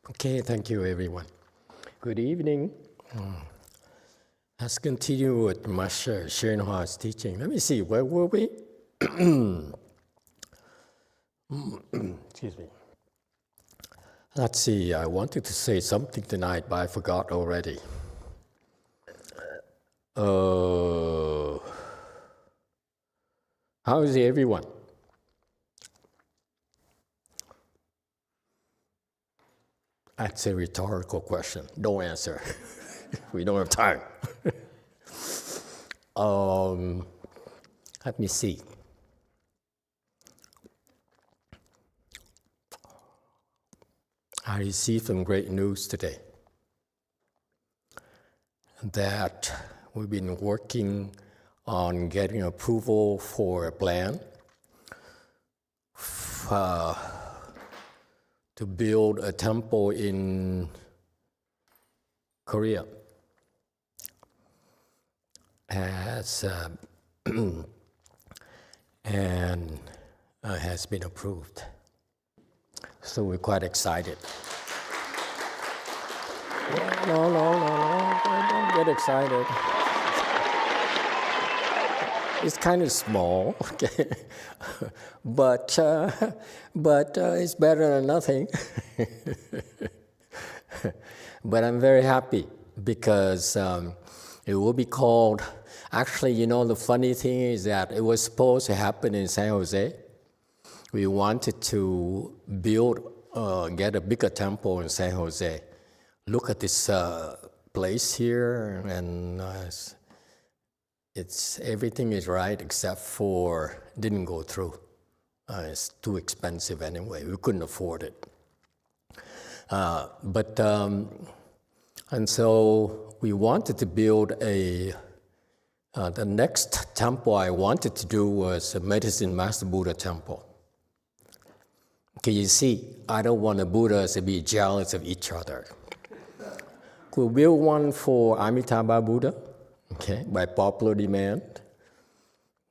Okay, thank you, everyone. Good evening. Let's continue with Master YongHua's teaching. Let me see, where were we? Excuse me. Let's see, I wanted to say something tonight, but I forgot already. How is everyone? That's a rhetorical question. Don't answer. We don't have time. Let me see. I received some great news today that we've been working on getting approval for a plan to build a temple in Korea. Has been approved. So we're quite excited. No, don't get excited. It's kind of small, okay, but it's better than nothing. But I'm very happy because it will be called. Actually, you know, the funny thing is that it was supposed to happen in San Jose. We wanted to get a bigger temple in San Jose. Look at this place here, and everything is right except for didn't go through. It's too expensive anyway. We couldn't afford it. And so we wanted to build the next temple I wanted to do was a Medicine Master Buddha temple. Okay, you see, I don't want the Buddhas to be jealous of each other. We'll build one for Amitabha Buddha, okay, by popular demand.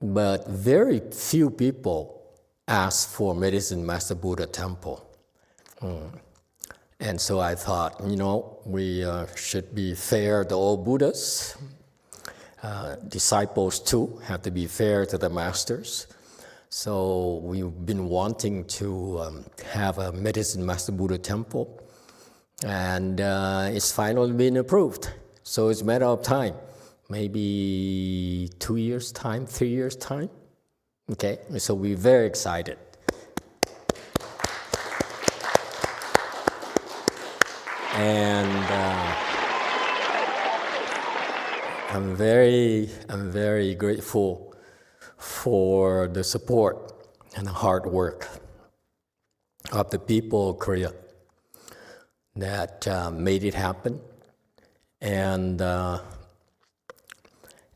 But very few people ask for Medicine Master Buddha temple. And so I thought, you know, we should be fair to all Buddhas. Disciples too have to be fair to the masters. So we've been wanting to have a Medicine Master Buddha temple, and it's finally been approved. So it's a matter of time, maybe 2 years' time, 3 years' time. Okay, so we're very excited. And I'm very grateful for the support and the hard work of the people of Korea that made it happen, and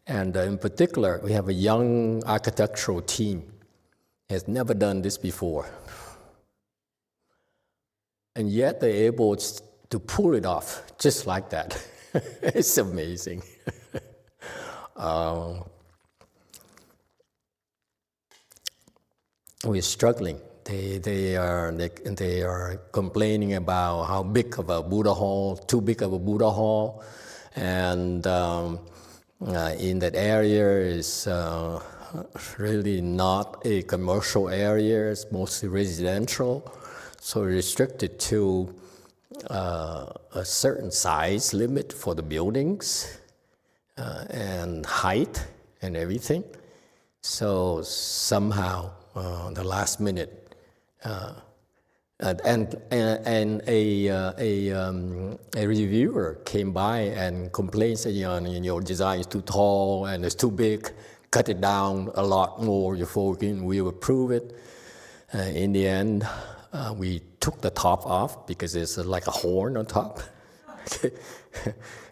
in particular, we have a young architectural team has never done this before, and yet they're able to pull it off just like that. It's amazing. We're struggling. They are complaining about how big of a Buddha hall, too big of a Buddha hall, and in that area is really not a commercial area. It's mostly residential, so restricted to a certain size limit for the buildings. and height and everything. So somehow, the last minute, and a reviewer came by and complained, said, your design is too tall and it's too big. Cut it down a lot more before we approve it. In the end, we took the top off because it's like a horn on top.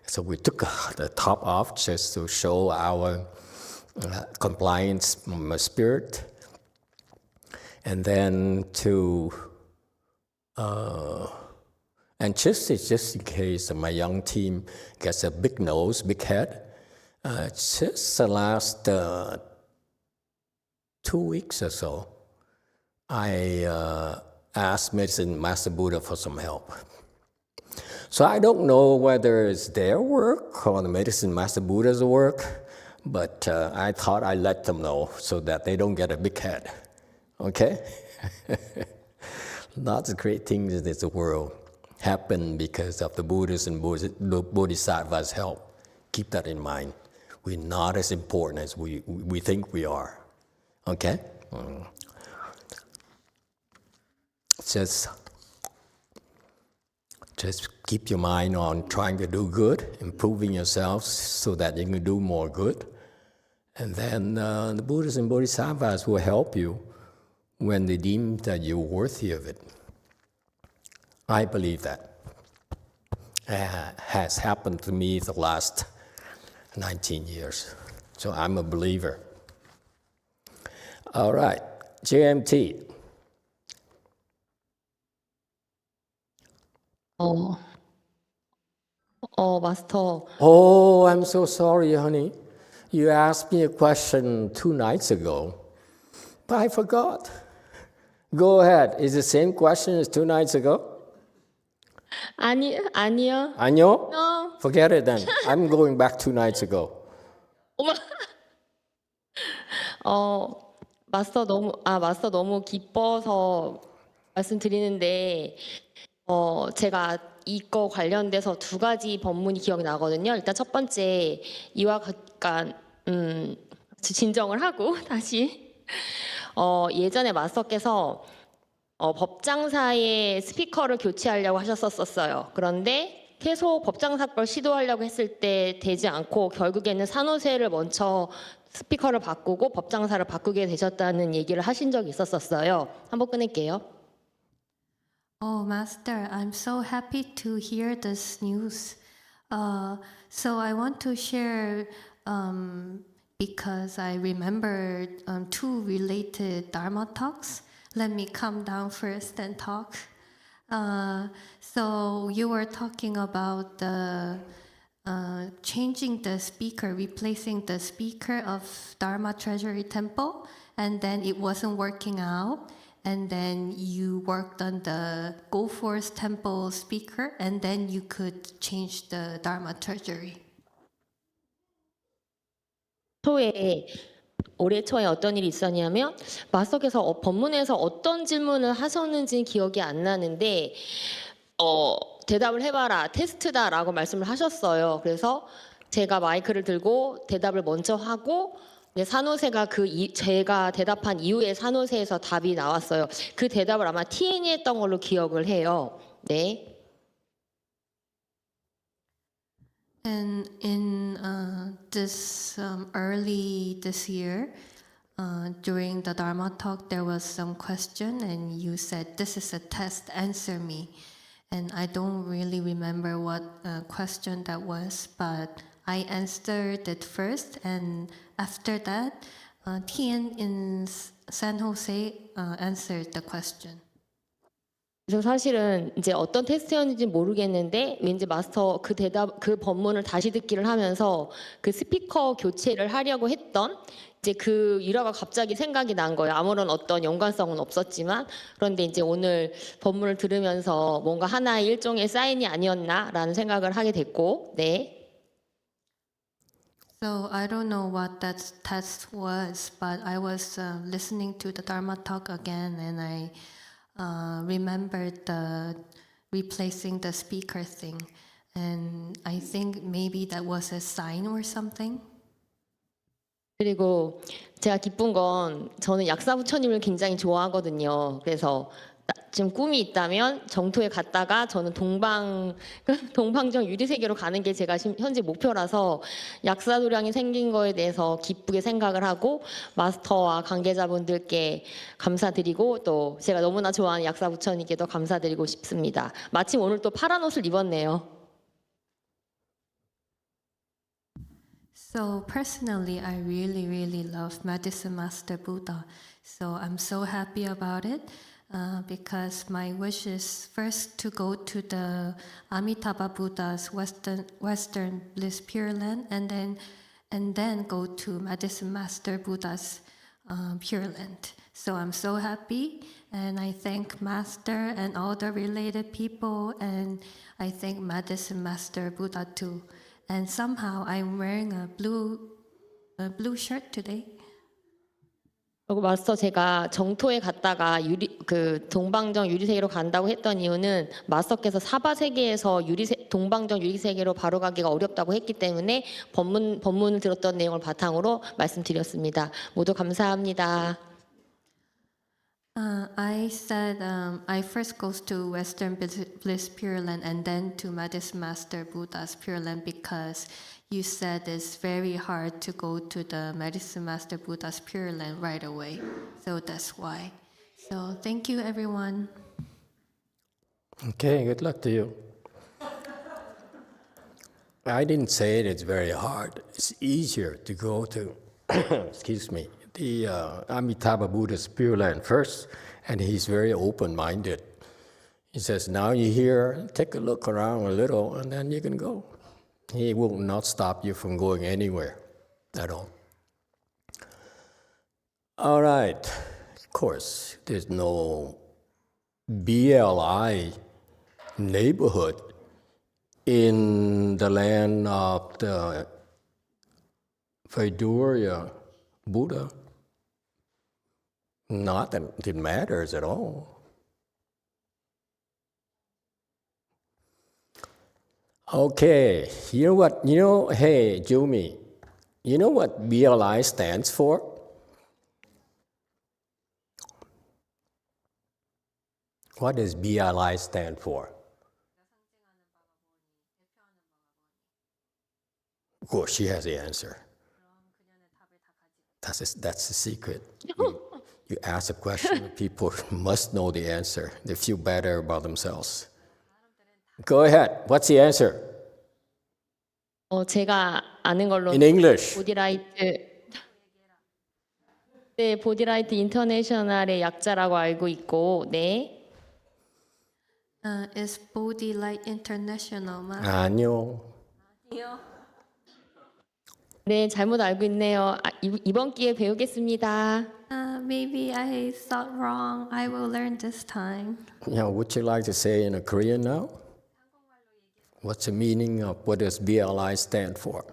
So we took the top off just to show our compliance spirit. And then and just in case my young team gets a big nose, big head, just the last 2 weeks or so, I asked Medicine Master Buddha for some help. So I don't know whether it's their work or the Medicine Master Buddha's work, but I thought I'd let them know so that they don't get a big head. Okay? Lots of great things in this world happen because of the Buddha's and Bodhisattva's help. Keep that in mind. We're not as important as we think we are. Okay? Just keep your mind on trying to do good, improving yourself so that you can do more good. And then the Buddhas and Bodhisattvas will help you when they deem that you're worthy of it. I believe that has happened to me the last 19 years. So I'm a believer. All right, JMT. 마스터. Oh, I'm so sorry, honey. You asked me a question 2 nights ago, but I forgot. Go ahead. Is the same question as 2 nights ago? 아니요. 아니요? No. Forget it then. I'm going back 2 nights ago. 마스터 너무 기뻐서 말씀드리는데, 제가 이거 관련돼서 2가지 법문이 기억나거든요. 일단 첫 번째, 이와 같간, 진정을 하고, 다시. 예전에 마스터께서, 법장사의 스피커를 교체하려고 하셨었어요. 그런데 계속 법장사 걸 시도하려고 했을 때 되지 않고 결국에는 산호세를 먼저 스피커를 바꾸고 법장사를 바꾸게 되셨다는 얘기를 하신 적이 있었어요. 한번 끊을게요. Oh, Master, I'm so happy to hear this news. So I want to share because I remembered 2 related Dharma talks. Let me come down first and talk. So you were talking about the changing the speaker, replacing the speaker of Dharma Treasury Temple, and then it wasn't working out. And then you worked on the Go Force Temple speaker, and then you could change the Dharma Treasury. 올해 초에 어떤 일이 있었냐면 마스터께서 법문에서 어떤 질문을 하셨는지는 기억이 안 나는데 대답을 해봐라, 테스트다라고 말씀을 하셨어요. 그래서 제가 마이크를 들고 대답을 먼저 하고 산호세가 제가 대답한 이후에 산호세에서 답이 나왔어요. 그 대답을 아마 TN이 했던 걸로 기억을 해요. 네. And in this early this year, during the Dharma talk, there was some question, and you said, "This is a test. Answer me." And I don't really remember what question that was, but I answered it first, and after that, Tien in San Jose answered the question. 그래서 사실은 이제 어떤 테스트였는지 모르겠는데 왠지 마스터 그 법문을 다시 듣기를 하면서 그 스피커 교체를 하려고 했던 이제 그 일화가 갑자기 생각이 난 거예요. 아무런 어떤 연관성은 없었지만 그런데 이제 오늘 법문을 들으면서 뭔가 하나의 일종의 사인이 아니었나라는 생각을 하게 됐고, 네. So I don't know what that test was, but I was listening to the Dharma talk again, and I remembered the replacing the speaker thing. And I think maybe that was a sign or something. 그리고 제가 기쁜 건 저는 약사부처님을 굉장히 좋아하거든요. 그래서 지금 꿈이 있다면 정토에 갔다가 저는 동방정 유리세계로 가는 게 제가 현재 목표라서 약사도량이 생긴 거에 대해서 기쁘게 생각을 하고 마스터와 관계자분들께 감사드리고 또 제가 너무나 좋아하는 약사부처님께도 감사드리고 싶습니다. 마침 오늘 또 파란 옷을 입었네요. So personally, I really, really love Medicine Master Buddha. So I'm so happy about it because my wish is first to go to the Amitabha Buddha's Western Bliss Pure Land, and then go to Medicine Master Buddha's Pure Land. So I'm so happy, and I thank Master and all the related people, and I thank Medicine Master Buddha too. And somehow I'm wearing a blue shirt today. 그리고 마스터 제가 정토에 갔다가 동방정 유리세계로 간다고 했던 이유는 마스터께서 사바 세계에서 동방정 유리세계로 바로 가기가 어렵다고 했기 때문에 법문을 들었던 내용을 바탕으로 말씀드렸습니다. 모두 감사합니다. I said I first goes to Western Bliss Pure Land and then to Medicine Master Buddha's Pure Land because you said it's very hard to go to the Medicine Master Buddha's Pure Land right away. So that's why. So thank you, everyone. Okay, good luck to you. I didn't say it's very hard. It's easier to go to, excuse me, the Amitabha Buddha's Pure Land first, and he's very open-minded. He says, now you're here, take a look around a little, and then you can go. He will not stop you from going anywhere at all. All right. Of course, there's no B.L.I. neighborhood in the land of the Vaidurya Buddha. Not that it matters at all. Okay, hey, Jumi, you know what B.L.I. stands for? What does B.L.I. stand for? Of course, she has the answer. That's the secret. You ask a question, people must know the answer. They feel better about themselves. Go ahead. What's the answer? 제가 아는 걸로 In English. 보디라이트 인터내셔널의 약자라고 알고 있고, 네. Is B.L.I. International, ma? 아니요. 네, 잘못 알고 있네요. 이번 기회에 배우겠습니다. Maybe I thought wrong. I will learn this time. Would you like to say in a Korean now? What's the meaning of what does B.L.I. stand for?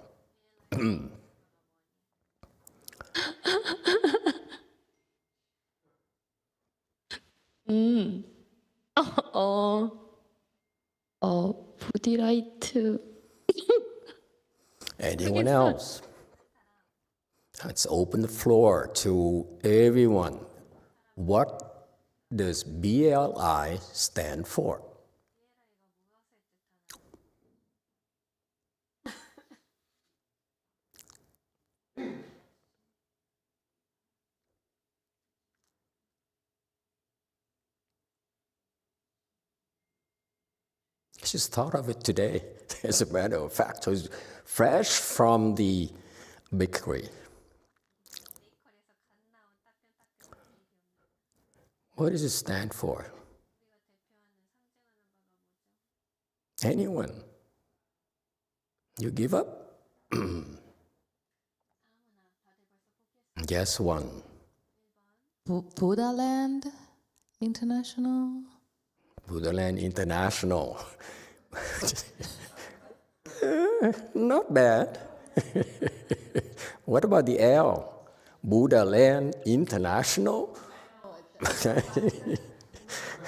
보디라이트. Anyone else? Let's open the floor to everyone. What does B.L.I. stand for? I just thought of it today, as a matter of fact. So it's fresh from the bakery. What does it stand for? Anyone? You give up? Guess one. Buddha Land International. Buddha Land International. Not bad. What about the L? Buddha Land International?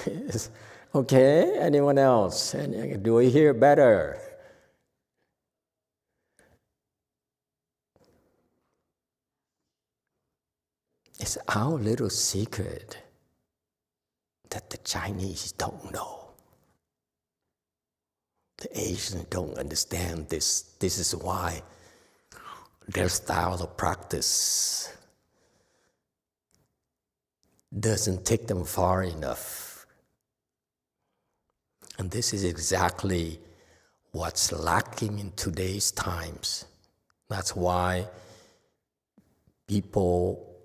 Yes. Okay, anyone else? Do we hear better? It's our little secret that the Chinese don't know. The Asians don't understand this. This is why their style of practice doesn't take them far enough. And this is exactly what's lacking in today's times. That's why people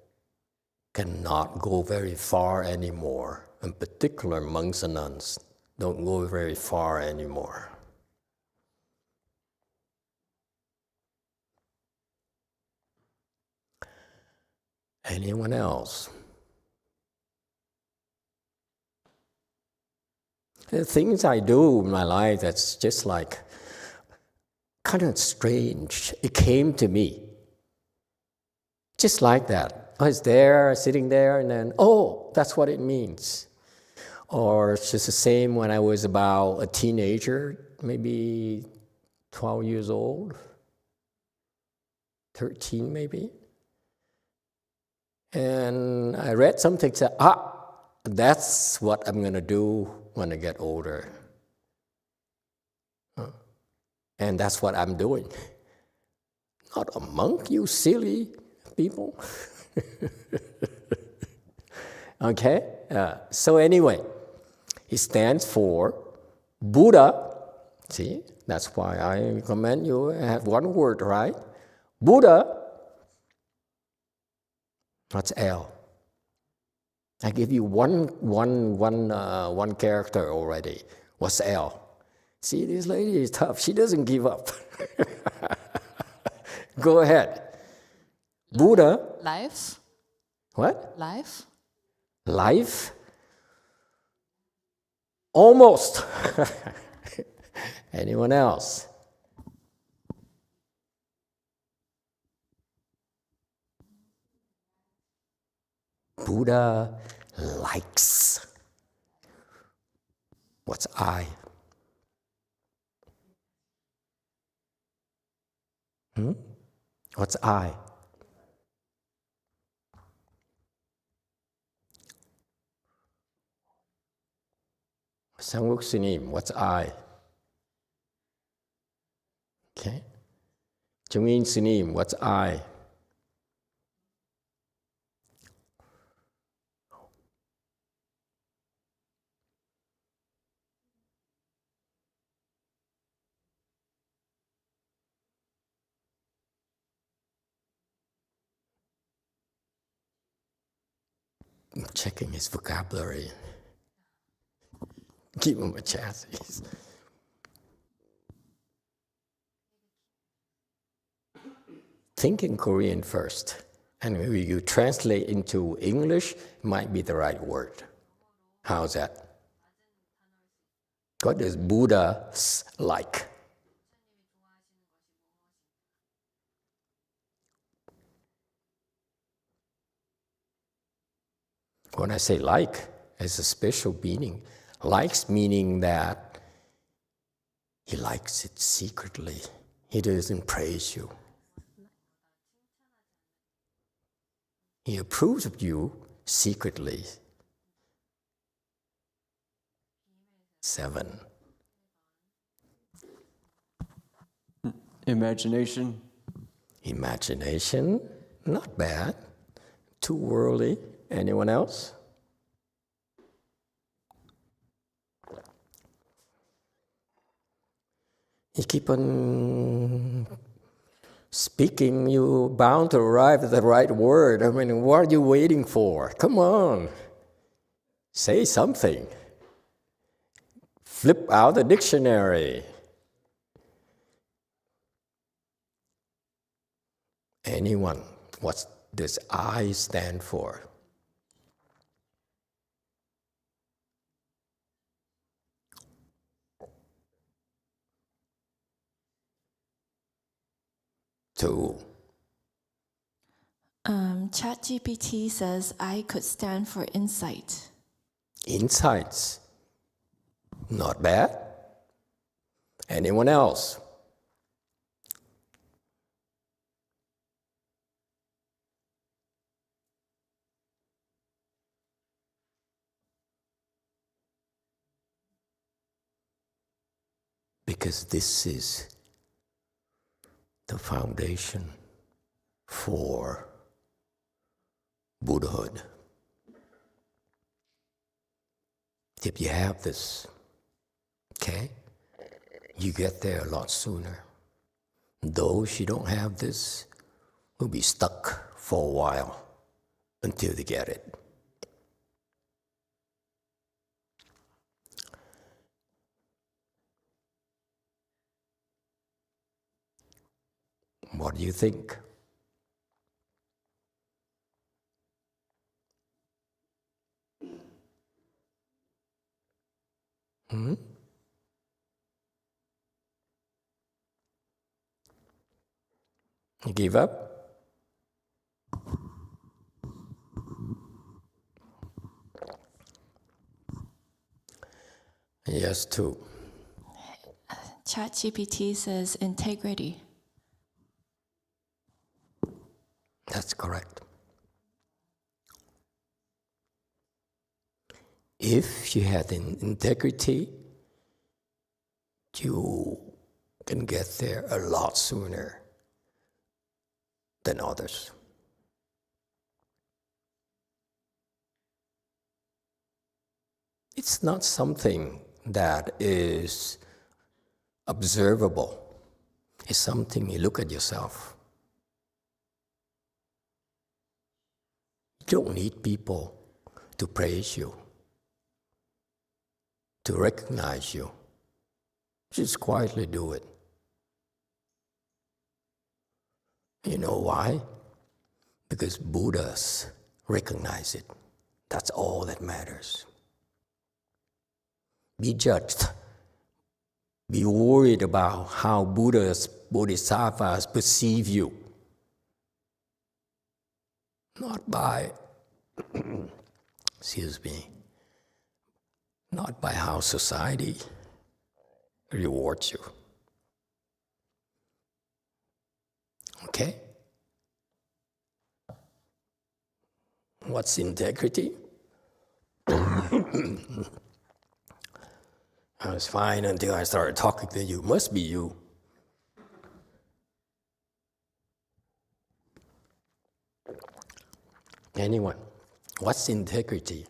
cannot go very far anymore. In particular, monks and nuns don't go very far anymore. Anyone else? The things I do in my life that's just like kind of strange. It came to me. Just like that. I was there, sitting there, and then, oh, that's what it means. Or it's just the same when I was about a teenager, maybe 12 years old, 13 maybe. And I read something, said, that's what I'm going to do when I get older. And that's what I'm doing. Not a monk, you silly people. Okay? So anyway, it stands for Buddha. See, that's why I recommend you have one word, right? Buddha. What's L? I give you one character already. What's L? See, this lady is tough. She doesn't give up. Go ahead. Buddha. Life. What? Life. Life? Almost. Anyone else? Buddha likes. What's I? What's I? Sangwok Sunim, what's I? Okay. Jungin Sunim, what's I? I'm checking his vocabulary. Give him a chance. Think in Korean first, and maybe you translate into English, might be the right word. How's that? What does Buddha like? When I say like, it's a special meaning. Likes meaning that he likes it secretly. He doesn't praise you. He approves of you secretly. 7. Imagination. Imagination, not bad. Too worldly. Anyone else? You keep on speaking, you're bound to arrive at the right word. I mean, what are you waiting for? Come on. Say something. Flip out the dictionary. Anyone? What does I stand for? Two. ChatGPT says I could stand for insight. Insights. Not bad. Anyone else? because this is the foundation for Buddhahood. If you have this, okay, you get there a lot sooner. Those who don't have this will be stuck for a while until they get it. What do you think? Hmm? You give up? Yes, too. ChatGPT says integrity. That's correct. If you had integrity, you can get there a lot sooner than others. It's not something that is observable. It's something you look at yourself. You don't need people to praise you, to recognize you. Just quietly do it. You know why? Because Buddhas recognize it. That's all that matters. Be judged. Be worried about how Buddhas, Bodhisattvas perceive you. Not by, not by how society rewards you. Okay? What's integrity? I was fine until I started talking to you. Must be you. Anyone? What's integrity?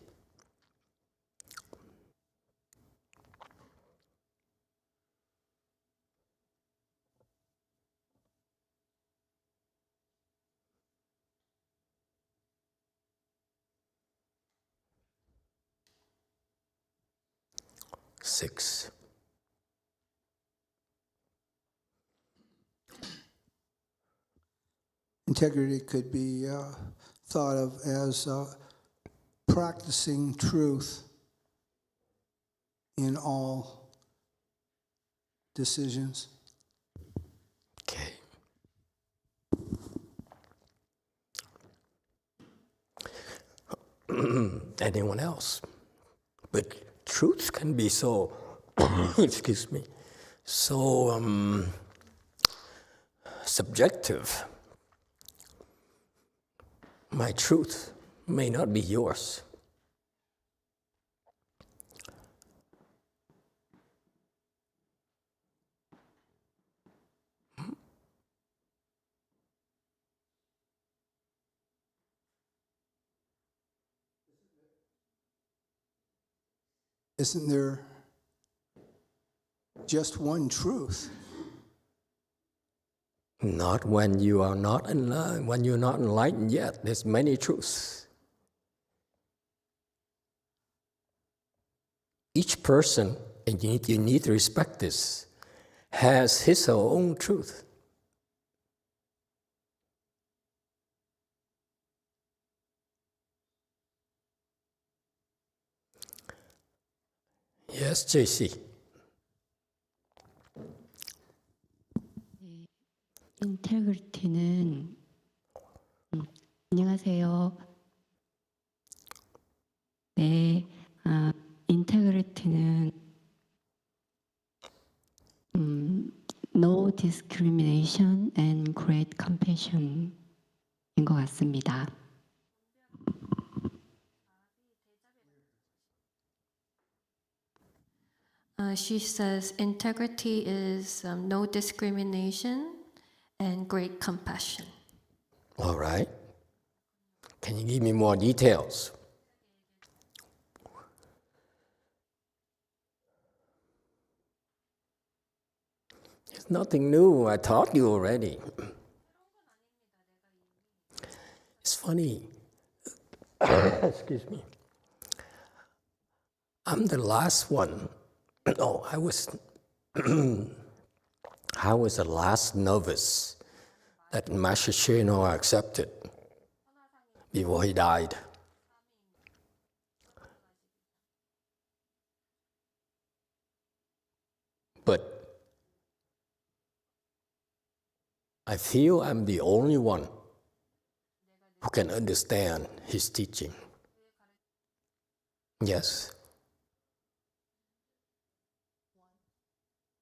Six. Integrity could be thought of as practicing truth in all decisions. Okay. Anyone else? But truth can be so, excuse me, so subjective. My truth may not be yours. Isn't there just one truth? Not when you are not when you're not enlightened yet. There's many truths. Each person, and you need to respect this, has his or her own truth. Yes, JC. 인테그리티는 안녕하세요. 네, 인테그리티는 no discrimination and great compassion인 것 같습니다. She says integrity is no discrimination and great compassion. All right. Can you give me more details? It's nothing new. I taught you already. It's funny. Excuse me. I'm the last one. No, I was the last novice that Master YongHua accepted before he died. But I feel I'm the only one who can understand his teaching. Yes.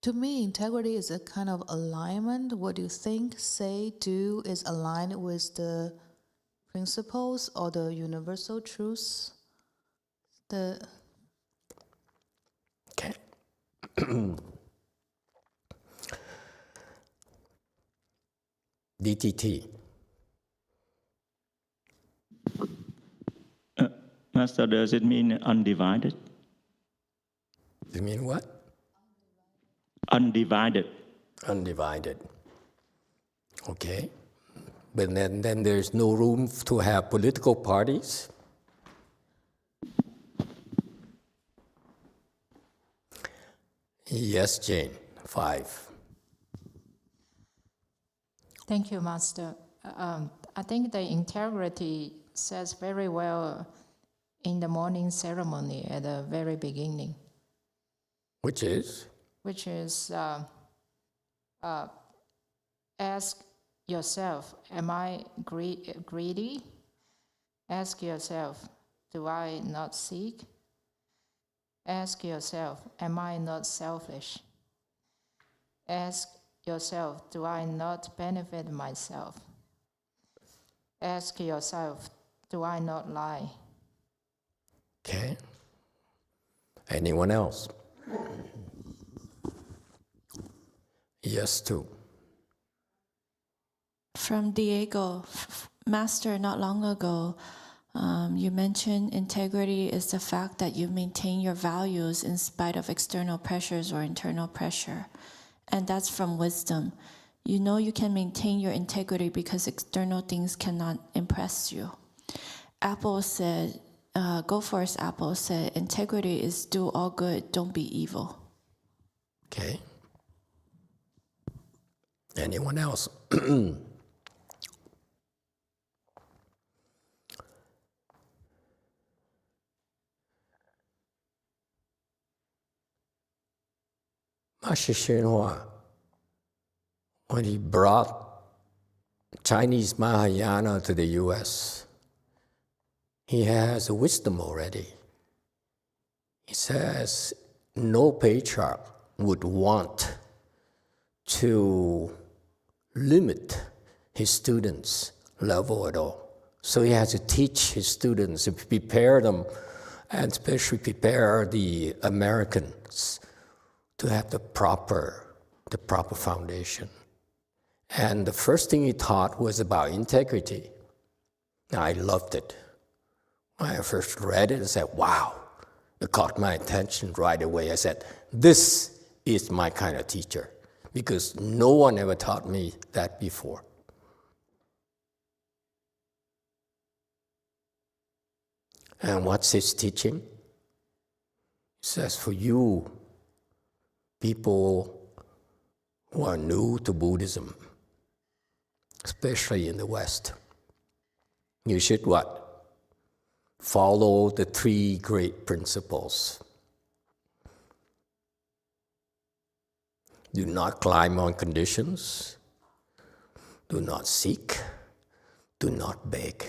To me, integrity is a kind of alignment. What you think, say, do is aligned with the principles or the universal truths. Okay. DTT. Master, does it mean undivided? You mean what? Undivided. Undivided. Okay. But then there's no room to have political parties? Yes, Jane. 5. Thank you, Master. I think the integrity says very well in the morning ceremony at the very beginning. Which is? Which is ask yourself, am I greedy? Ask yourself, do I not seek? Ask yourself, am I not selfish? Ask yourself, do I not benefit myself? Ask yourself, do I not lie? Okay. Anyone else? Yes, too. From Diego, Master, not long ago, you mentioned integrity is the fact that you maintain your values in spite of external pressures or internal pressure. And that's from wisdom. You know you can maintain your integrity because external things cannot impress you. Apple said, Go Forest Apple said, integrity is do all good, don't be evil. Okay. Anyone else? Master YongHua, when he brought Chinese Mahayana to the U.S., he has a wisdom already. He says no patriarch would want to limit his students' level at all. So he has to teach his students, to prepare them, and especially prepare the Americans to have the proper foundation. And the first thing he taught was about integrity. I loved it. When I first read it, I said, wow, it caught my attention right away. I said, this is my kind of teacher, because no one ever taught me that before. And what's his teaching? He says, for you, people who are new to Buddhism, especially in the West, you should what? Follow the 3 great principles. Do not climb on conditions. Do not seek. Do not beg.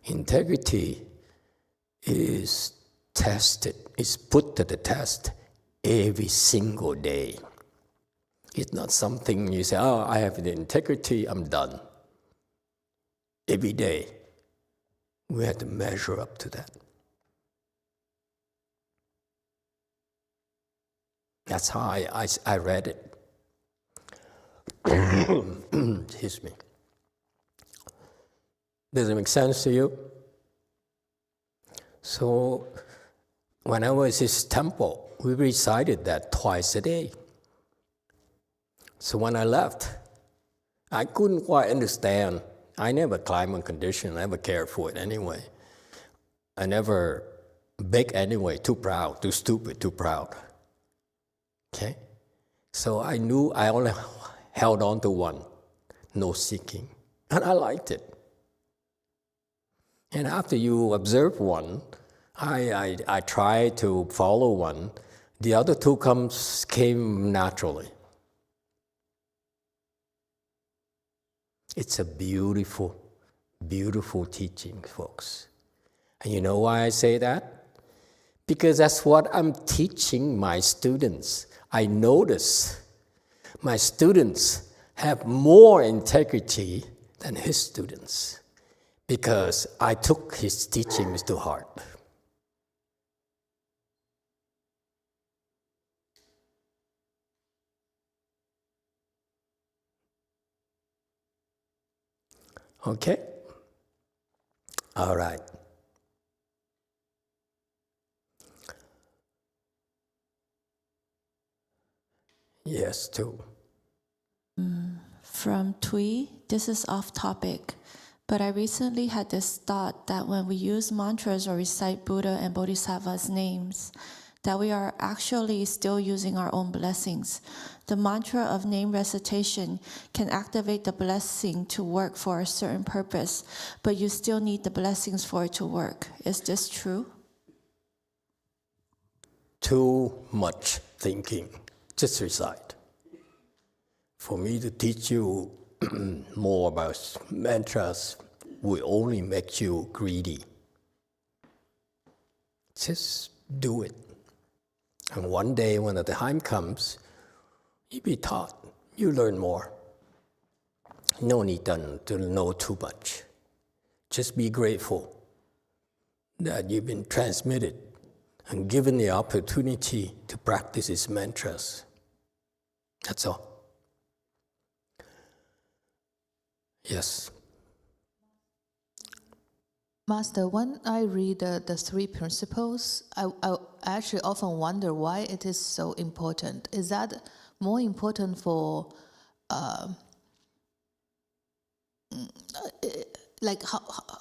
Integrity is tested, is put to the test every single day. It's not something you say, oh, I have the integrity, I'm done. Every day, we have to measure up to that. That's how I read it. Excuse me. Does it make sense to you? So when I was in his temple, we recited that twice a day. So when I left, I couldn't quite understand. I never climbed on condition, I never cared for it anyway. I never begged anyway, too proud, too stupid, too proud. Okay? So I knew I only held on to one, no seeking. And I liked it. And after you observe one, I try to follow one. The other two came naturally. It's a beautiful, beautiful teaching, folks. And you know why I say that? Because that's what I'm teaching my students. I notice my students have more integrity than his students because I took his teachings to heart. Okay? All right. Yes, too. From Tui, this is off topic, but I recently had this thought that when we use mantras or recite Buddha and Bodhisattva's names, that we are actually still using our own blessings. The mantra of name recitation can activate the blessing to work for a certain purpose, but you still need the blessings for it to work. Is this true? Too much thinking. Just recite. For me to teach you more about mantras will only make you greedy. Just do it. And one day when the time comes, you'll be taught. You learn more. No need to know too much. Just be grateful that you've been transmitted and given the opportunity to practice these mantras. That's all. Yes. Master, when I read the three principles, I actually often wonder why it is so important. Is that more important for,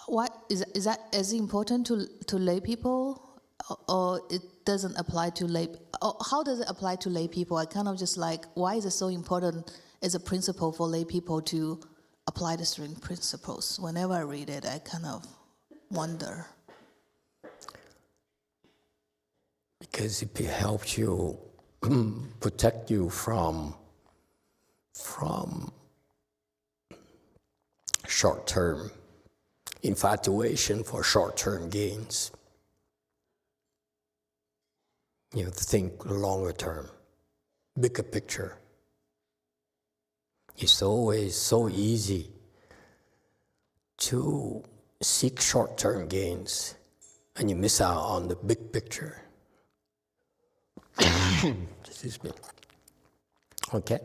why is that as important to lay people, or it doesn't apply to lay? Or how does it apply to lay people? I kind of just like, why is it so important as a principle for lay people to apply the three principles? Whenever I read it, I kind of wonder. Because it helps you protect you from short-term infatuation for short-term gains. You have to think longer term, bigger picture. It's always so easy to seek short-term gains, and you miss out on the big picture. Excuse me. Okay.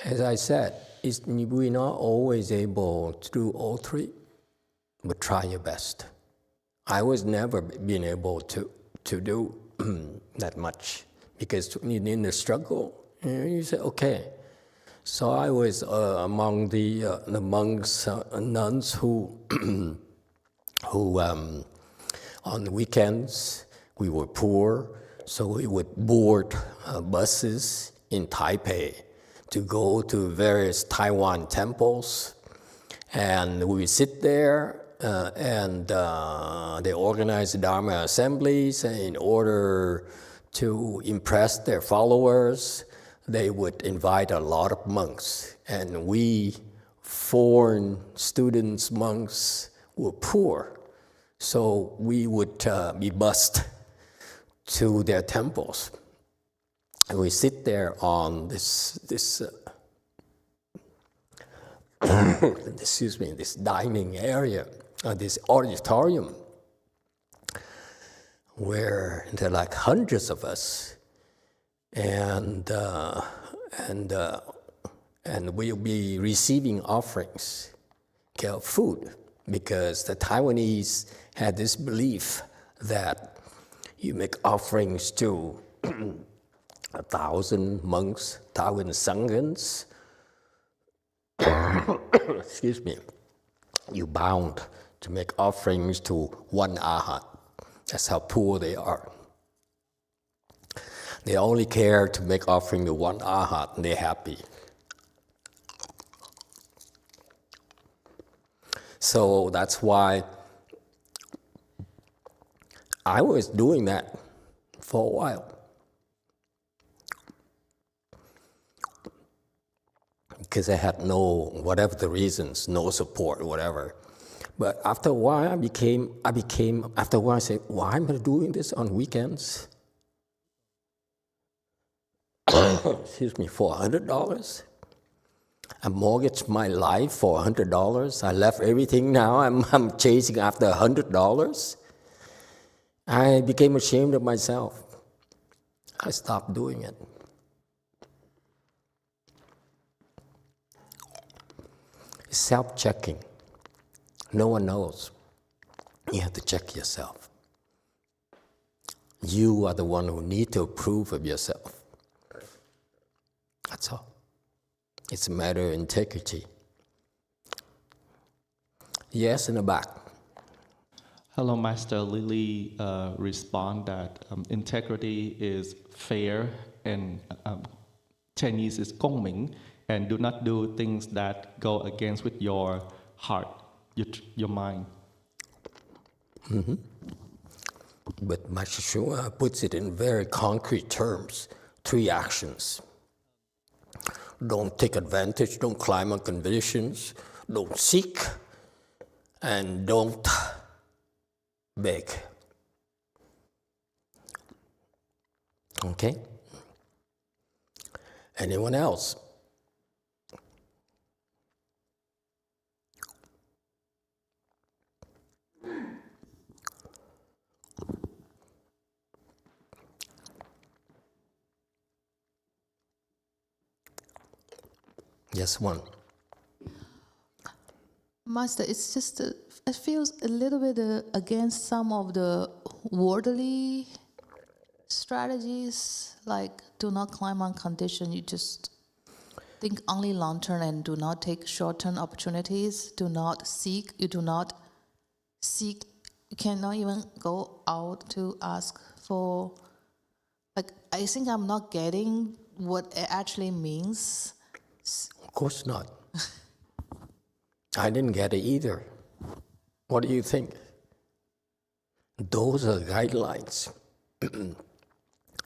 As I said, we're not always able to do all three, but try your best. I was never been able to do that much because in the struggle, you say, okay. So I was among the monks, nuns who on the weekends we were poor, so we would board buses in Taipei to go to various Taiwan temples, and we sit there and they organized Dharma assemblies in order to impress their followers. They would invite a lot of monks, and we foreign students, monks, were poor, so we would be bused to their temples. And we sit there on this excuse me, this dining area, this auditorium. where there are like hundreds of us, and we'll be receiving offerings of food, because the Taiwanese had this belief that you make offerings to 1,000 monks, 1,000 sanghas. Excuse me. You bound to make offerings to one arhat. That's how poor they are. They only care to make offering to one arhat, and they're happy. So that's why I was doing that for a while. Because I had no, whatever the reasons, no support, whatever. But after a while, after a while I said, why am I doing this on weekends? Excuse me, for $100? I mortgaged my life for $100. I left everything now. I'm chasing after $100. I became ashamed of myself. I stopped doing it. Self-checking. No one knows. You have to check yourself. You are the one who need to approve of yourself. That's all. It's a matter of integrity. Yes, in the back. Hello, Master. Lily respond that integrity is fair and Chinese is 公明, and do not do things that go against with your heart, your mind. Mm-hmm. But Master Shua puts it in very concrete terms, 3 actions. Don't take advantage, don't climb on conditions, don't seek, and don't beg. Okay? Anyone else? Yes, one. Master, it's just, it feels a little bit against some of the worldly strategies, like do not climb on condition, you just think only long term and do not take short term opportunities, you cannot even go out to ask for, like, I think I'm not getting what it actually means. Of course not. I didn't get it either. What do you think? Those are the guidelines.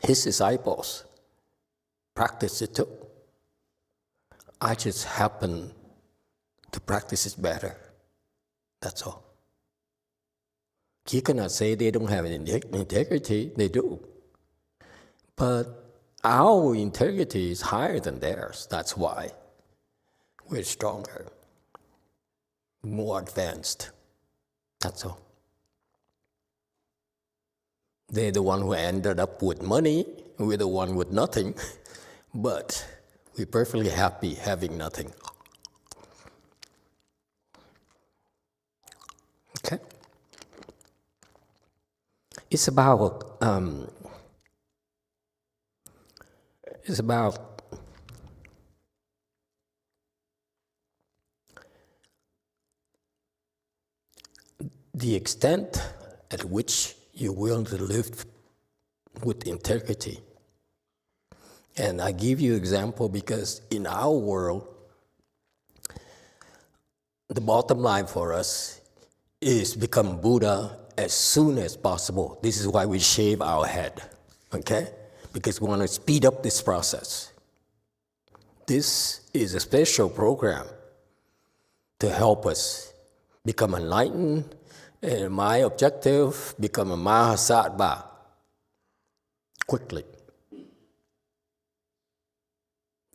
His disciples practiced it too. I just happen to practice it better. That's all. You cannot say they don't have integrity. They do. But our integrity is higher than theirs. That's why we're stronger, more advanced. That's all. They're the one who ended up with money. We're the one with nothing. But we're perfectly happy having nothing. Okay? It's about the extent at which you're willing to live with integrity. And I give you an example because in our world, the bottom line for us is become Buddha as soon as possible. This is why we shave our head, okay? Because we want to speed up this process. This is a special program to help us become enlightened, and my objective, become a Mahasattva quickly.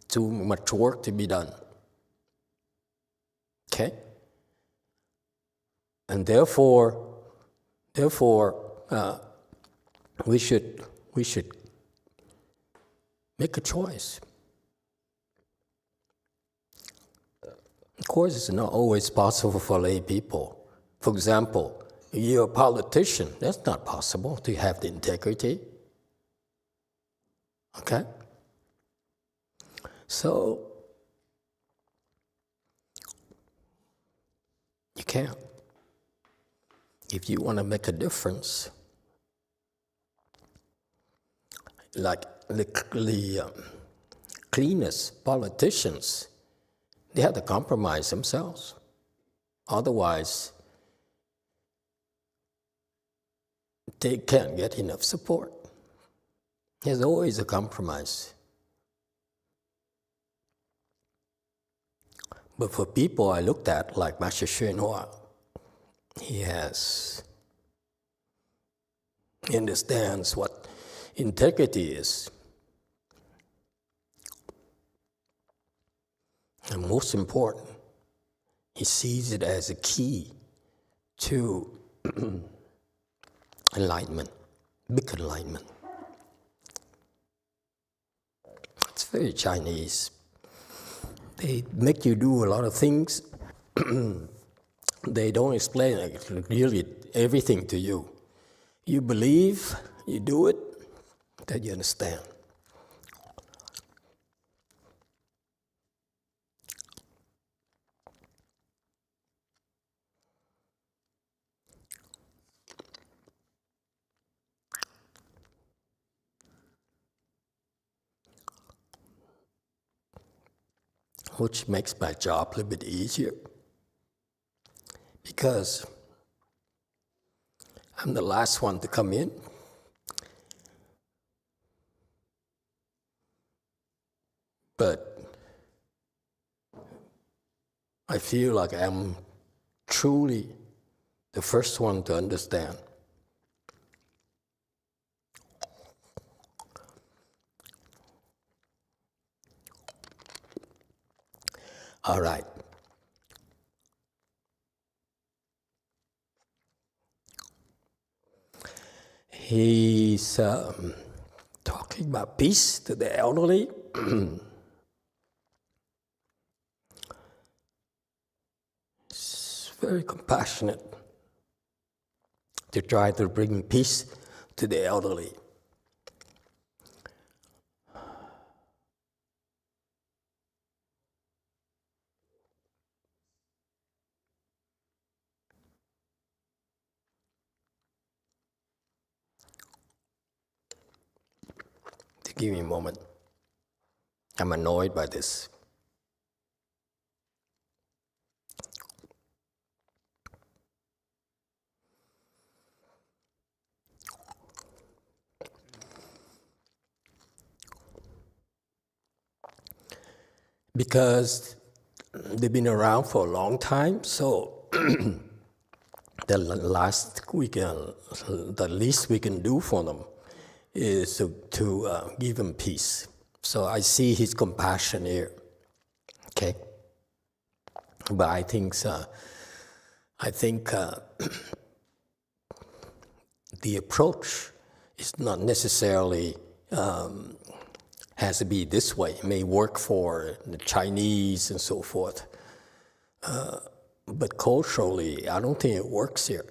Too much work to be done. Okay? And therefore, we should make a choice. Of course, it's not always possible for lay people. For example, you're a politician. That's not possible to have the integrity. Okay? So, you can't. If you want to make a difference, like the cleanest politicians, they have to compromise themselves. Otherwise, they can't get enough support. There's always a compromise. But for people I looked at, like Master YongHua, he understands what integrity is. And most important, he sees it as a key to enlightenment, big enlightenment. It's very Chinese. They make you do a lot of things. They don't explain really everything to you. You believe, you do it, then you understand. Which makes my job a little bit easier, because I'm the last one to come in. But I feel like I'm truly the first one to understand. All right. He's talking about peace to the elderly. It's very compassionate to try to bring peace to the elderly. Give me a moment. I'm annoyed by this. Because they've been around for a long time, so the least we can do for them is to give them peace. So I see his compassion here. Okay, but I think the approach is not necessarily has to be this way. It may work for the Chinese and so forth, but culturally, I don't think it works here.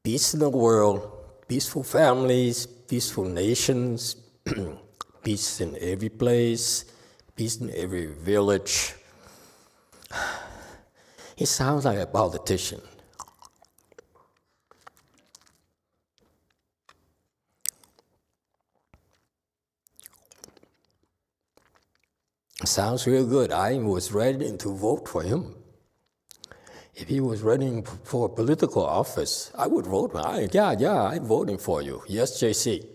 Peace in the world, peaceful families, peaceful nations, peace in every place, peace in every village. He sounds like a politician. Sounds real good. I was ready to vote for him. If he was running for political office, I would vote. I'm voting for you. Yes, JC.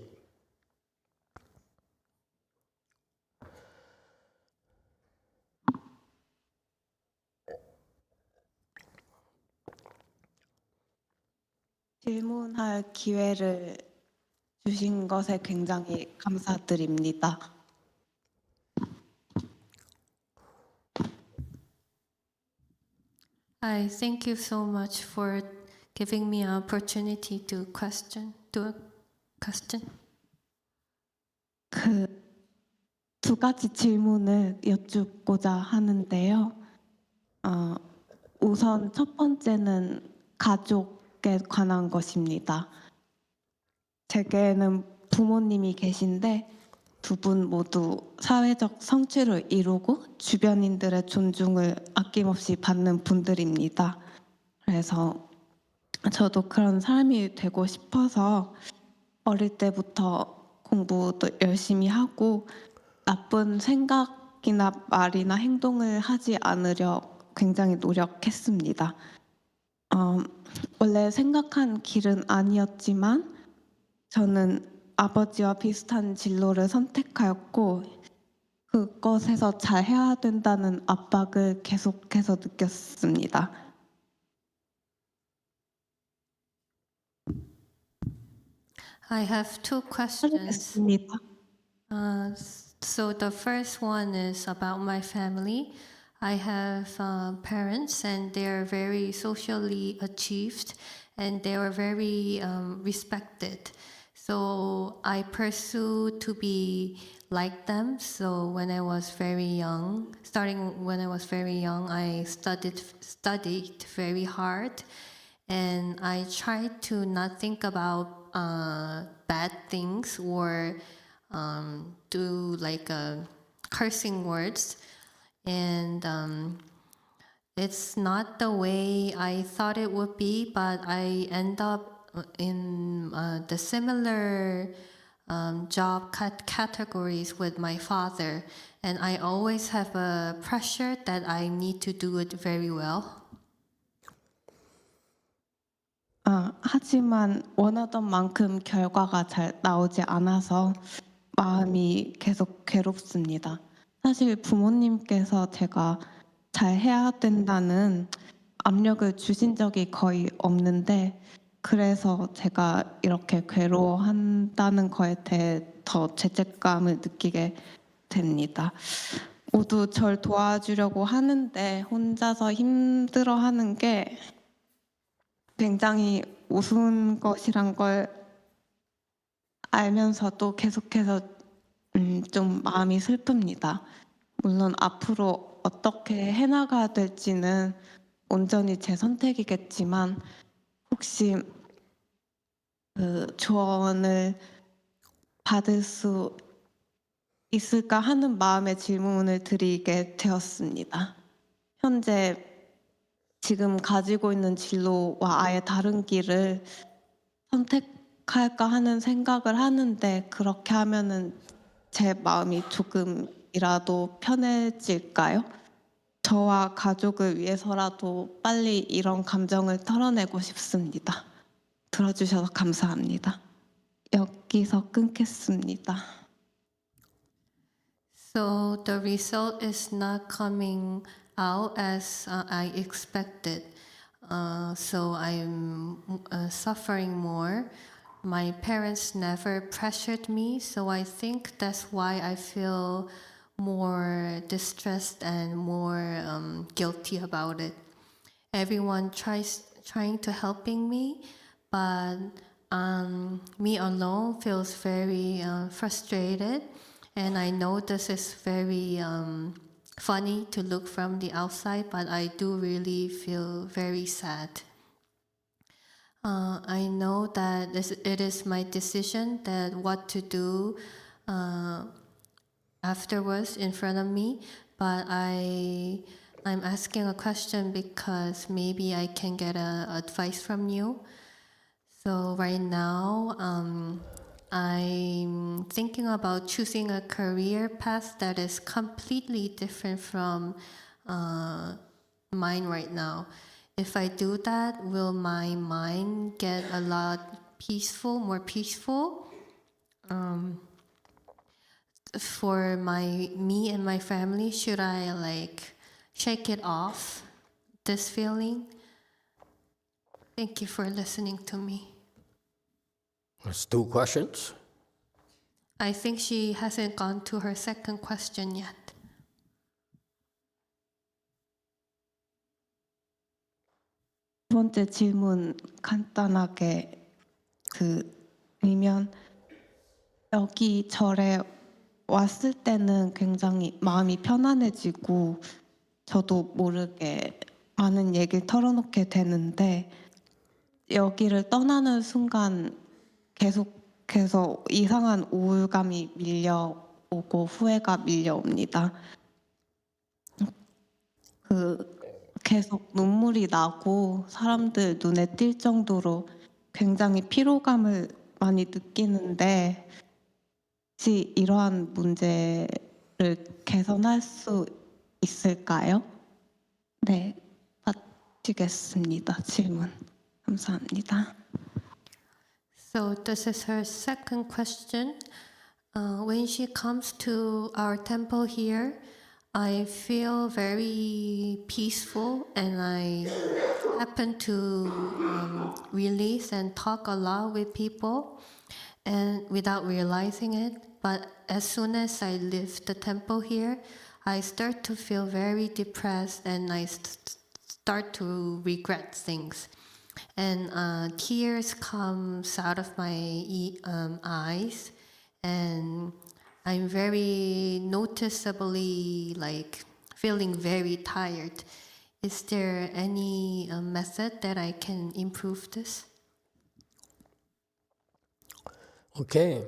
질문할 기회를 주신 것에 굉장히 감사드립니다. I thank you so much for giving me an opportunity to question. 두 가지 질문을 여쭙고자 하는데요. 우선 첫 번째는 가족에 관한 것입니다. 제게는 부모님이 계신데 두 분 모두 사회적 성취를 이루고 주변인들의 존중을 아낌없이 받는 분들입니다. 그래서 저도 그런 사람이 되고 싶어서 어릴 때부터 공부도 열심히 하고 나쁜 생각이나 말이나 행동을 하지 않으려 굉장히 노력했습니다. 원래 생각한 길은 아니었지만 저는 아버지와 비슷한 진로를 선택하였고 그것에서 잘 해야 된다는 압박을 계속해서 느꼈습니다. I have two questions. 알겠습니다. So the first one is about my family. I have parents and they are very socially achieved and they are very respected. So I pursue to be like them. So when I was very young, starting when I was very young, I studied very hard, and I tried to not think about bad things or do like cursing words, and it's not the way I thought it would be, but I end up in the similar job categories with my father, and I always have a pressure that I need to do it very well. 하지만 원하던 만큼 결과가 잘 나오지 않아서 마음이 계속 괴롭습니다. 사실 부모님께서 제가 잘 해야 된다는 압력을 주신 적이 거의 없는데 그래서 제가 이렇게 괴로워한다는 거에 대해 더 죄책감을 느끼게 됩니다. 모두 절 도와주려고 하는데 혼자서 힘들어하는 게 굉장히 우스운 것이란 걸 알면서도 계속해서 좀 마음이 슬픕니다. 물론 앞으로 어떻게 해나가야 될지는 온전히 제 선택이겠지만 혹시 조언을 받을 수 있을까 하는 마음의 질문을 드리게 되었습니다. 현재 지금 가지고 있는 진로와 아예 다른 길을 선택할까 하는 생각을 하는데 그렇게 하면은 제 마음이 조금이라도 편해질까요? 저와 가족을 위해서라도 빨리 이런 감정을 털어내고 싶습니다. 들어주셔서 감사합니다. 여기서 끊겠습니다. So the result is not coming out as I expected. So I'm suffering more. My parents never pressured me, so I think that's why I feel more distressed and more guilty about it. Everyone trying to helping me, but me alone feels very frustrated, and I know this is very funny to look from the outside, but I do really feel very sad. I know that it is my decision that what to do afterwards in front of me, but I'm asking a question because maybe I can get advice from you. So right now, I'm thinking about choosing a career path that is completely different from mine right now. If I do that, will my mind get a lot more peaceful? For me and my family, should I like shake it off, this feeling? Thank you for listening to me. That's 2 questions. I think she hasn't gone to her second question yet. 두 번째 질문 간단하게 드리면 여기 절에 왔을 때는 굉장히 마음이 편안해지고 저도 모르게 많은 얘기를 털어놓게 되는데 여기를 떠나는 순간 계속해서 이상한 우울감이 밀려오고 후회가 밀려옵니다. 계속 눈물이 나고 사람들 눈에 띌 정도로 굉장히 피로감을 많이 느끼는데 혹시 이러한 문제를 개선할 수 있을까요? 네, 마치겠습니다. 질문. 감사합니다. So this is her second question. When she comes to our temple here, I feel very peaceful and I happen to release and talk a lot with people and without realizing it. But as soon as I leave the temple here, I start to feel very depressed and I start to regret things. And tears comes out of my eyes, and I'm very noticeably feeling very tired. Is there any method that I can improve this? Okay.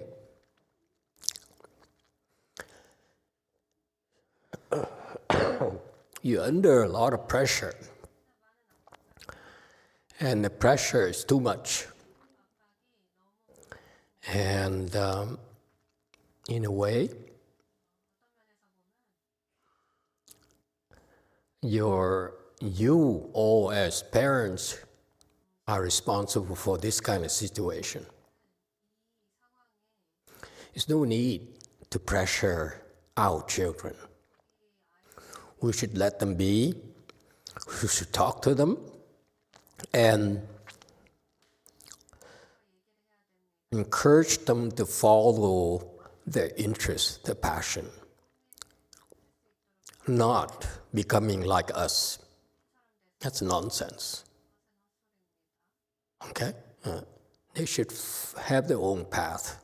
You're under a lot of pressure. And the pressure is too much. And in a way, you all as parents are responsible for this kind of situation. There's no need to pressure our children. We should let them be. We should talk to them and encourage them to follow their interest, their passion, not becoming like us. That's nonsense. Okay? They should have their own path.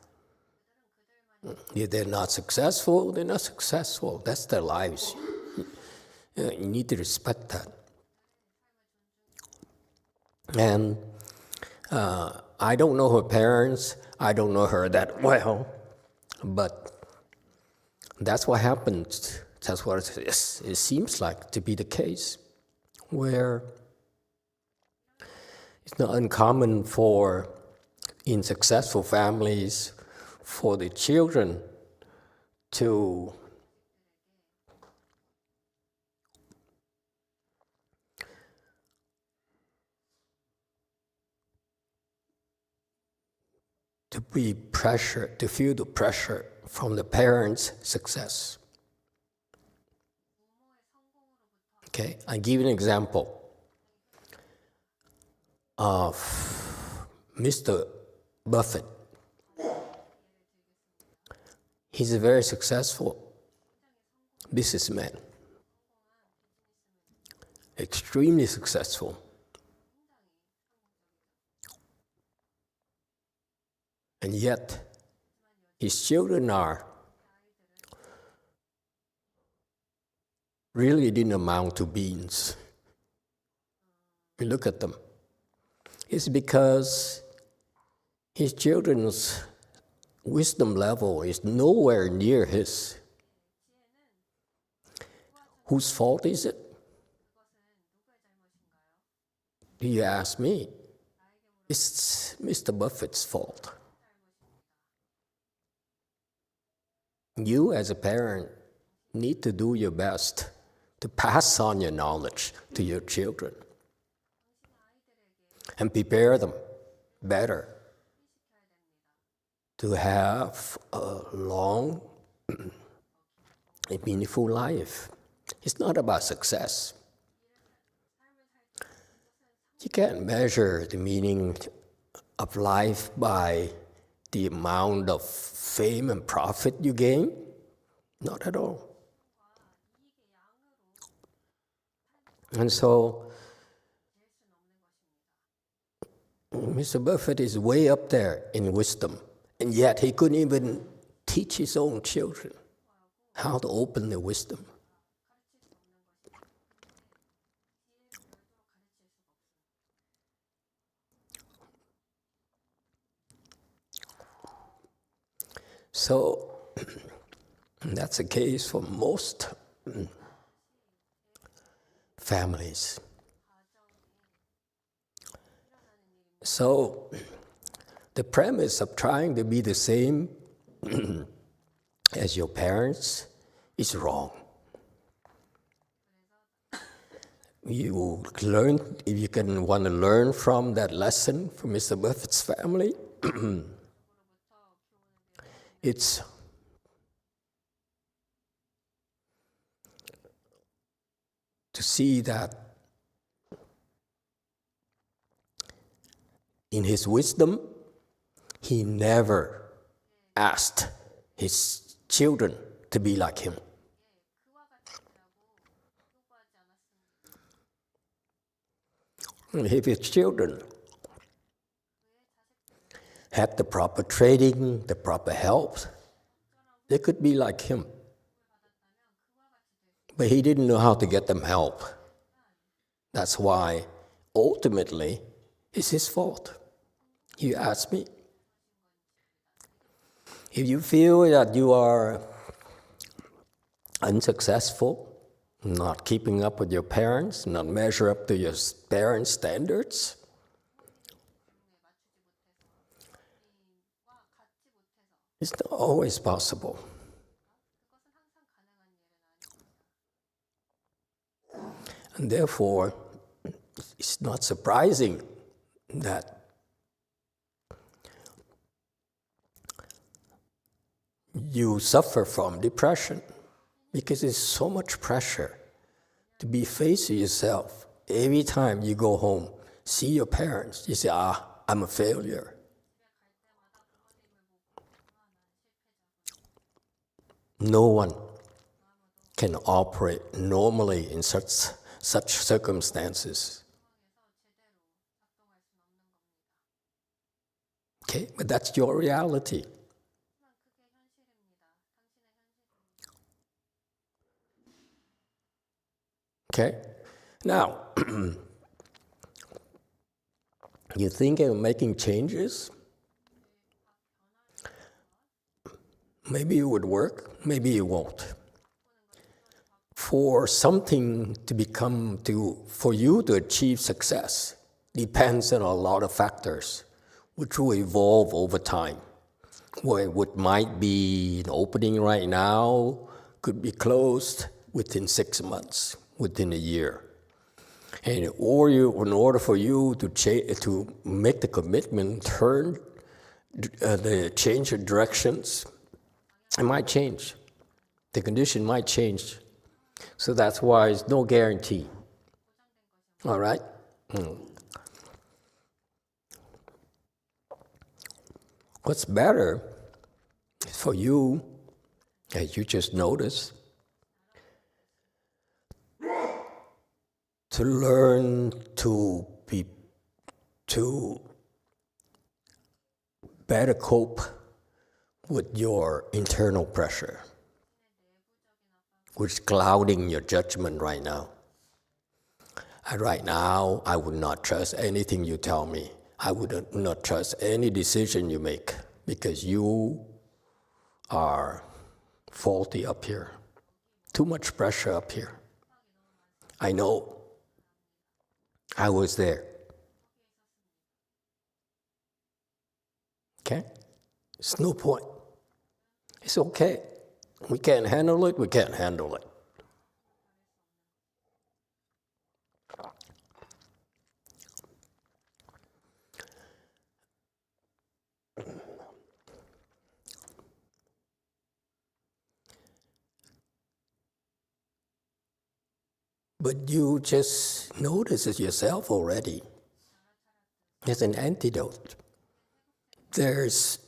If they're not successful, they're not successful. That's their lives. You need to respect that. And I don't know her parents. I don't know her that well. But that's what happens. That's what it seems like to be the case, where it's not uncommon in successful families for the children to be pressured, to feel the pressure from the parents' success. Okay, I give you an example of Mr. Buffett. He's a very successful businessman, extremely successful. And yet, his children really didn't amount to beans. You look at them. It's because his children's wisdom level is nowhere near his. Whose fault is it? Do you ask me? It's Mr. Buffett's fault. You as a parent need to do your best to pass on your knowledge to your children and prepare them better to have a long and meaningful life. It's not about success. You can't measure the meaning of life by the amount of fame and profit you gain. Not at all. And so, Mr. Buffett is way up there in wisdom, and And yet he couldn't even teach his own children how to open their wisdom. So that's the case for most families. So the premise of trying to be the same as your parents is wrong. You learn, if you can want to learn from that lesson from Mr. Buffett's family, it's to see that in his wisdom, he never asked his children to be like him. If his children had the proper training, the proper help, they could be like him. But he didn't know how to get them help. That's why, ultimately, it's his fault. You ask me. If you feel that you are unsuccessful, not keeping up with your parents, not measure up to your parents' standards, it's not always possible. And therefore, it's not surprising that you suffer from depression, because there's so much pressure to be facing yourself. Every time you go home, see your parents, you say, I'm a failure. No one can operate normally in such circumstances. Okay, but that's your reality. Okay, now, you think of making changes? Maybe it would work, maybe it won't. For something for you to achieve success depends on a lot of factors, which will evolve over time. What might be an opening right now could be closed within 6 months, within a year. And in order for you to make the commitment, change your directions, it might change. The condition might change. So that's why it's no guarantee. All right? What's better is for you, as you just noticed, to learn to better cope with your internal pressure, which is clouding your judgment right now. And right now, I would not trust anything you tell me. I would not trust any decision you make, because you are faulty up here. Too much pressure up here. I know. I was there. Okay? It's no point. It's okay. We can't handle it, we can't handle it. But you just notice it yourself already. There's an antidote. There's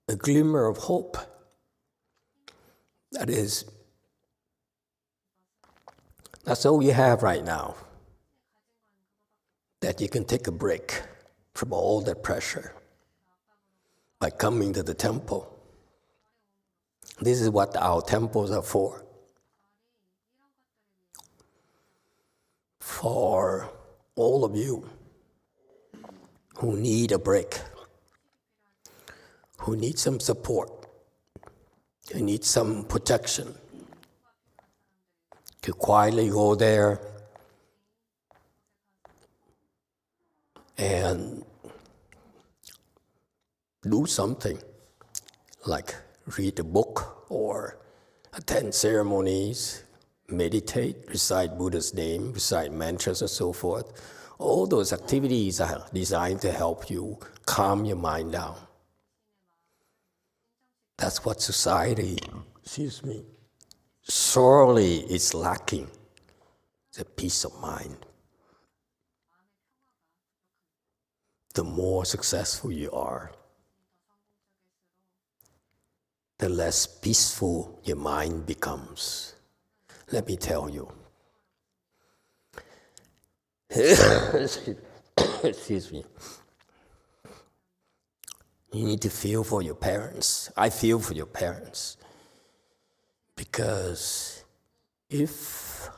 a glimmer of hope. That's all you have right now. That you can take a break from all that pressure. by coming to the temple. This is what our temples are for. For all of you who need a break, who need some support, who need some protection, to quietly go there and do something like read a book or attend ceremonies, meditate, recite Buddha's name, recite mantras and so forth. All those activities are designed to help you calm your mind down. That's what society, sorely is lacking, the peace of mind. The more successful you are, the less peaceful your mind becomes. Let me tell you. Excuse me. You need to feel for your parents. I feel for your parents. Because if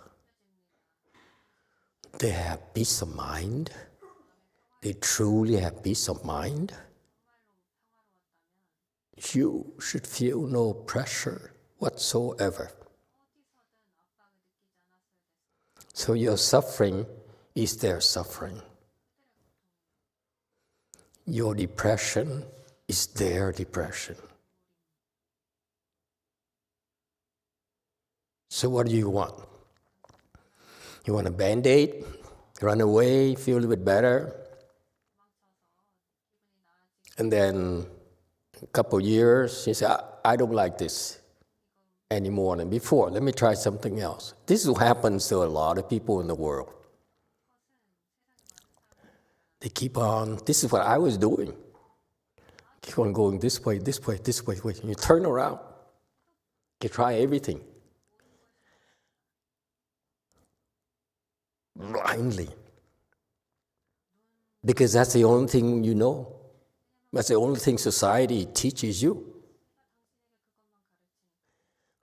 they have peace of mind, they truly have peace of mind, you should feel no pressure whatsoever. So your suffering is their suffering. Your depression is their depression. So what do you want? You want a Band-Aid? Run away, feel a little bit better? And then a couple years, you say, I don't like this any more than before. Let me try something else. This is what happens to a lot of people in the world. They keep on, this is what I was doing. Keep on going this way, this way, this way, this way. You turn around. You try everything. Blindly. Because that's the only thing you know. That's the only thing society teaches you.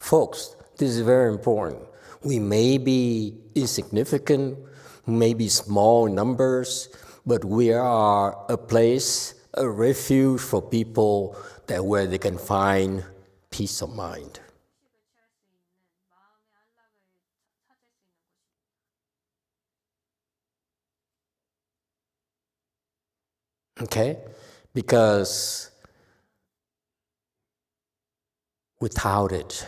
Folks, this is very important. We may be insignificant, may be small numbers, but we are a place, a refuge for people that where they can find peace of mind. Okay? Because without it,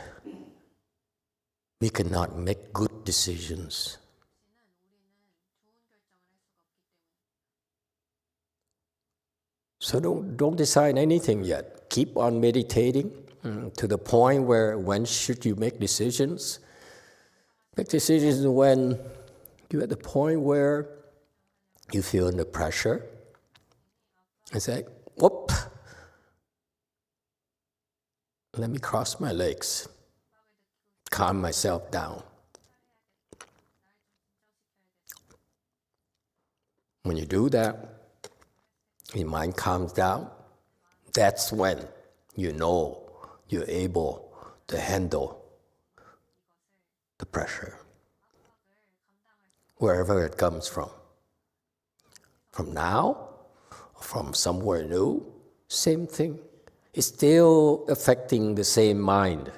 we cannot make good decisions. So don't decide anything yet. Keep on meditating to the point where when should you make decisions? Make decisions when you're at the point where you feel under pressure. And say, whoop, let me cross my legs, calm myself down. When you do that, your mind calms down. That's when you know you're able to handle the pressure, wherever it comes from. From now, from somewhere new, same thing. It's still affecting the same mind.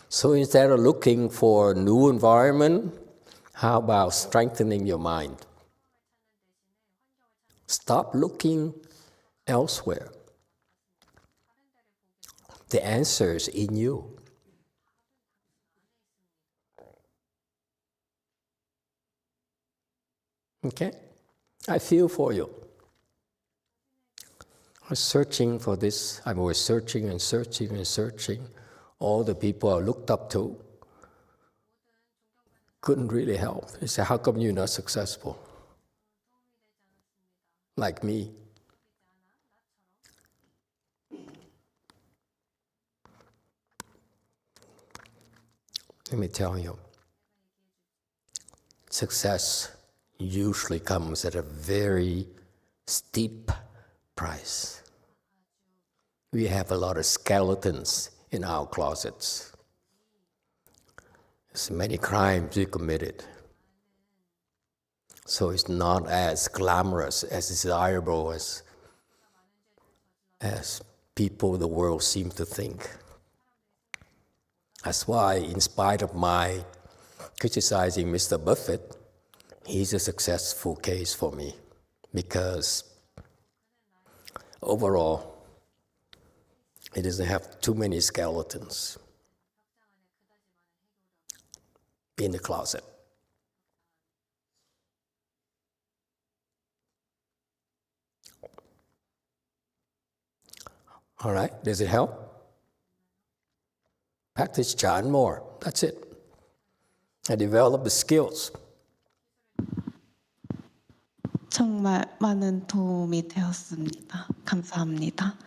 So instead of looking for a new environment, how about strengthening your mind? Stop looking elsewhere. The answer is in you. Okay? I feel for you. I was searching for this. I was searching and searching and searching. All the people I looked up to couldn't really help. They said, how come you're not successful? Like me. Let me tell you, success usually comes at a very steep price. we have a lot of skeletons in our closets. There's many crimes we committed. So it's not as glamorous, as desirable as people in the world seem to think. That's why, in spite of my criticizing Mr. Buffett, he's a successful case for me, because overall, he doesn't have too many skeletons in the closet. All right, does it help? Practice Chan more, that's it. And develop the skills. 정말 많은 도움이 되었습니다. 감사합니다.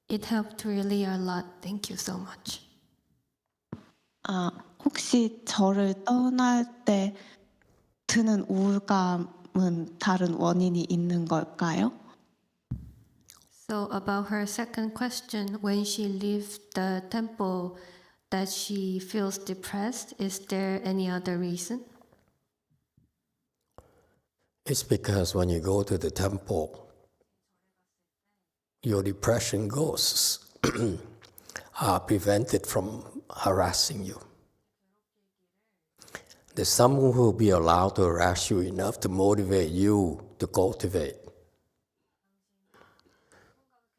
It helped really a lot. Thank you so much. 혹시 저를 떠날 때 드는 우울감은 다른 원인이 있는 걸까요? So about her second question, when she leaves the temple, that she feels depressed, is there any other reason? It's because when you go to the temple, your depression ghosts are prevented from harassing you. There's someone who will be allowed to harass you enough to motivate you to cultivate,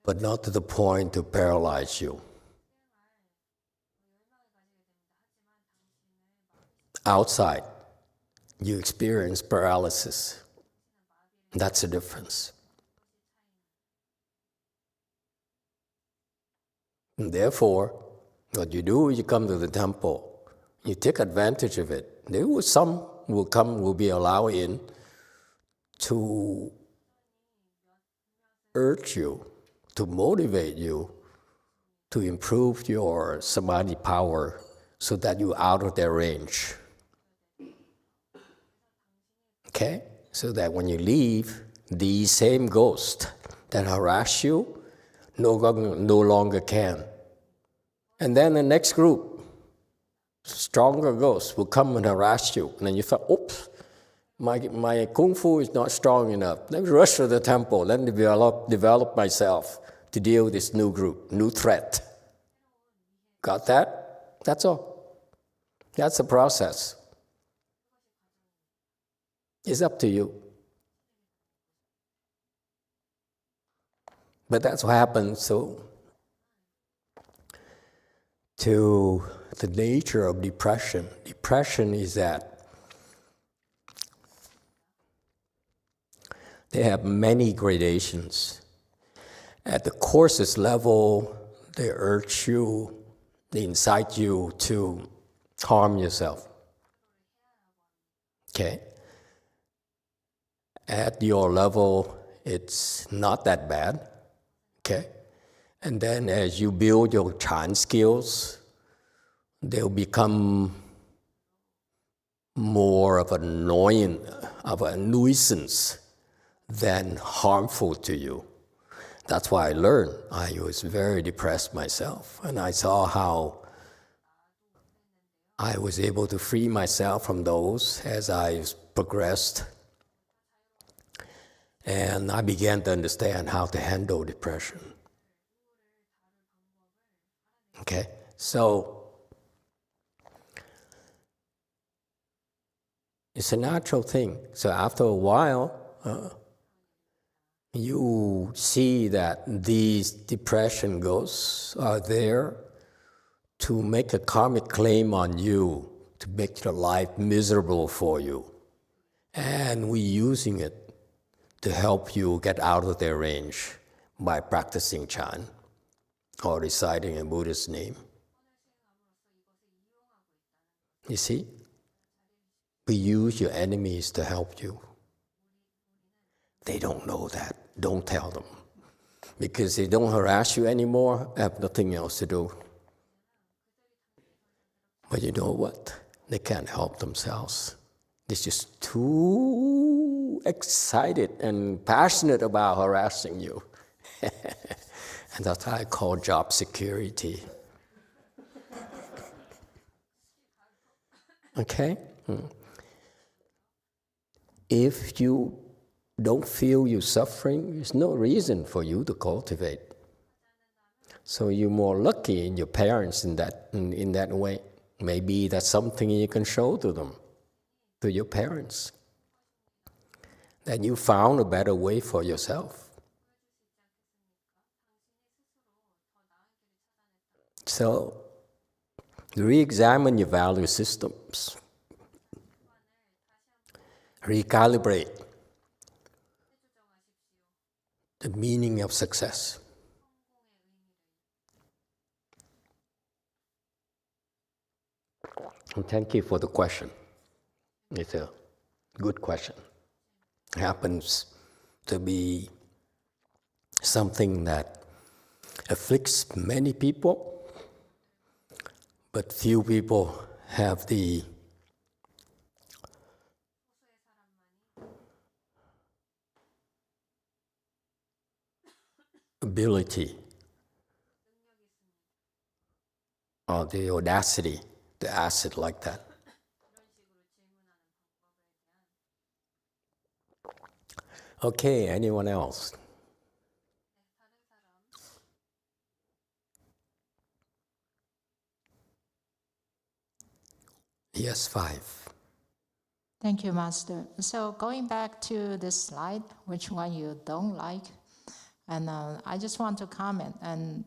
but not to the point to paralyze you. Outside, you experience paralysis. That's the difference. And therefore, what you do, you come to the temple, you take advantage of it. Some will be allowed in to urge you, to motivate you, to improve your samadhi power so that you're out of their range. Okay? So that when you leave, these same ghosts that harass you no longer can. And then the next group, stronger ghosts, will come and harass you. And then you thought, oops, my kung fu is not strong enough. Let me rush to the temple. Let me develop myself to deal with this new group, new threat. Got that? That's all. That's the process. It's up to you. But that's what happens. So, to the nature of depression. Depression is that they have many gradations. At the coarsest level, they urge you, they incite you to harm yourself. Okay? At your level, it's not that bad. Okay? And then as you build your Chan skills, they'll become more of a nuisance than harmful to you. That's why I learned. I was very depressed myself, and I saw how I was able to free myself from those as I progressed. And I began to understand how to handle depression. Okay, so it's a natural thing. So after a while, you see that these depression ghosts are there to make a karmic claim on you, to make your life miserable for you. And we're using it to help you get out of their range by practicing Chan or reciting a Buddha's name. You see? We use your enemies to help you. They don't know that. Don't tell them. Because they don't harass you anymore, I have nothing else to do. But you know what? They can't help themselves. They're just too excited and passionate about harassing you. And that's what I call job security. Okay? If you don't feel you're suffering, there's no reason for you to cultivate. So you're more lucky in your parents in that way. Maybe that's something you can show to them, to your parents, that you found a better way for yourself. So re-examine your value systems. Recalibrate the meaning of success. And thank you for the question. It's a good question. It happens to be something that afflicts many people, but few people have the ability or the audacity to ask it like that. Okay, anyone else? Yes, 5. Thank you, Master. So going back to this slide, which one you don't like, and I just want to comment, and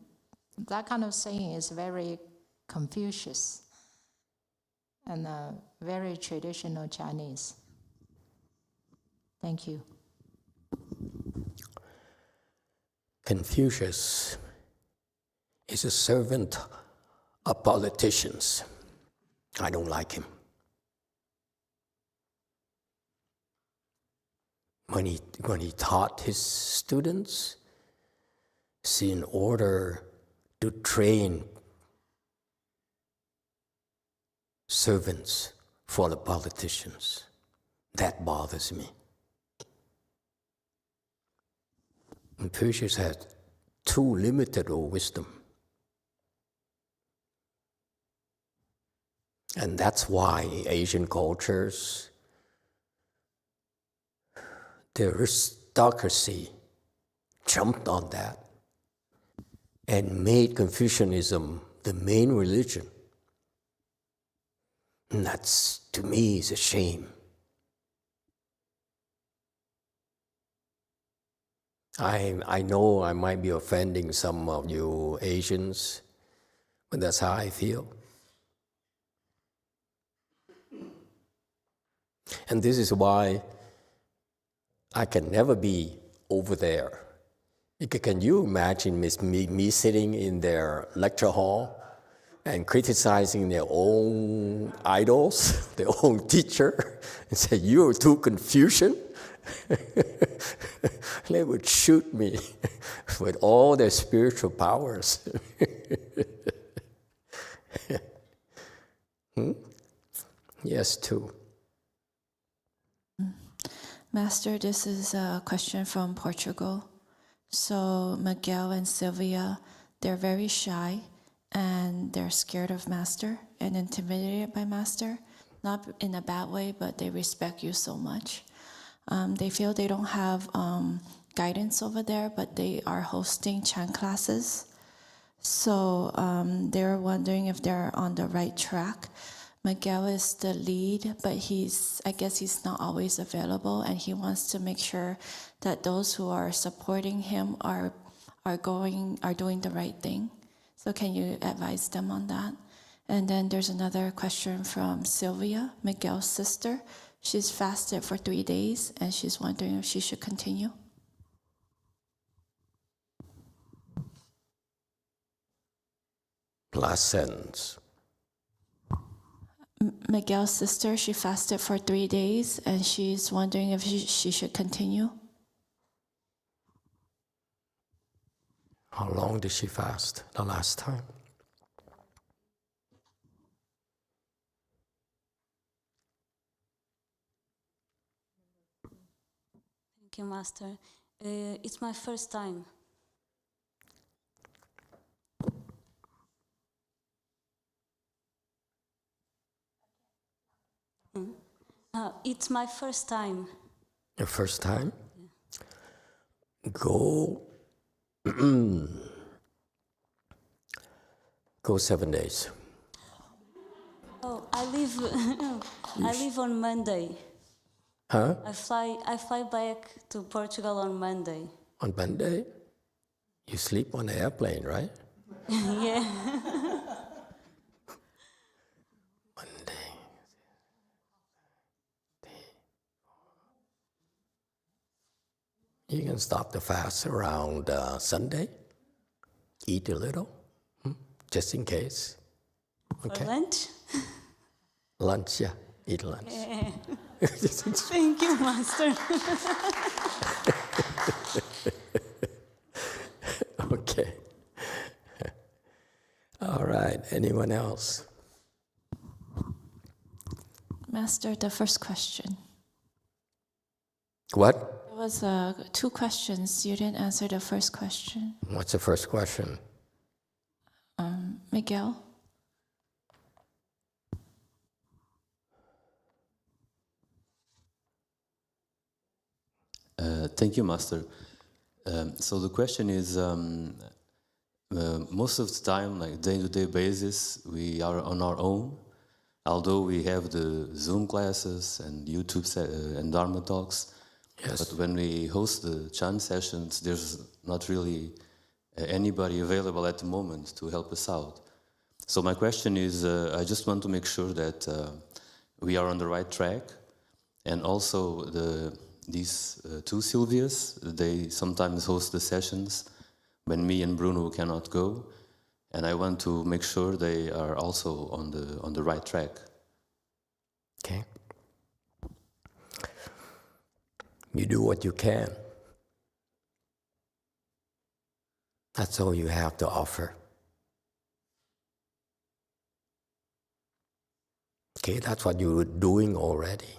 that kind of saying is very Confucius and very traditional Chinese. Thank you. Confucius is a servant of politicians. I don't like him. When he taught his students, it's in order to train servants for the politicians. That bothers me. Confucius had too limited of wisdom. And that's why Asian cultures, the aristocracy jumped on that and made Confucianism the main religion. And that's, to me, is a shame. I know I might be offending some of you Asians, but that's how I feel. And this is why I can never be over there. Can you imagine me sitting in their lecture hall and criticizing their own idols, their own teacher, and say, "You're too Confucian"? They would shoot me with all their spiritual powers. Yes, too. Master, this is a question from Portugal. So Miguel and Sylvia, they're very shy and they're scared of Master and intimidated by Master. Not in a bad way, but they respect you so much. They feel they don't have guidance over there, but they are hosting chant classes. So they're wondering if they're on the right track. Miguel is the lead, but I guess he's not always available, and he wants to make sure that those who are supporting him are doing the right thing. So can you advise them on that? And then there's another question from Sylvia, Miguel's sister. She's fasted for 3 days, and she's wondering if she should continue. Last sentence. Miguel's sister, she fasted for 3 days, and she's wondering if she should continue. How long did she fast the last time? you, Master. It's my first time. It's my first time. Your first time? Go. Go 7 days. Oh, I leave on Monday. Huh? I fly back to Portugal on Monday. On Monday? You sleep on the airplane, right? Yeah. Monday. You can stop the fast around Sunday. Eat a little, just in case. For lunch? Lunch, yeah. Eat lunch. Yeah. Thank you, Master. Okay. All right. Anyone else? Master, the first question. What? There was 2 questions. You didn't answer the first question. What's the first question? Miguel? Thank you, Master. So the question is, most of the time, like day-to-day basis, we are on our own. Although we have the Zoom classes and YouTube and Dharma talks, yes. But when we host the Chan sessions, there's not really anybody available at the moment to help us out. So my question is, I just want to make sure that we are on the right track, and also these 2 Sylvias, they sometimes host the sessions when me and Bruno cannot go, and I want to make sure they are also on the right track. Okay. You do what you can. That's all you have to offer. Okay, that's what you were doing already.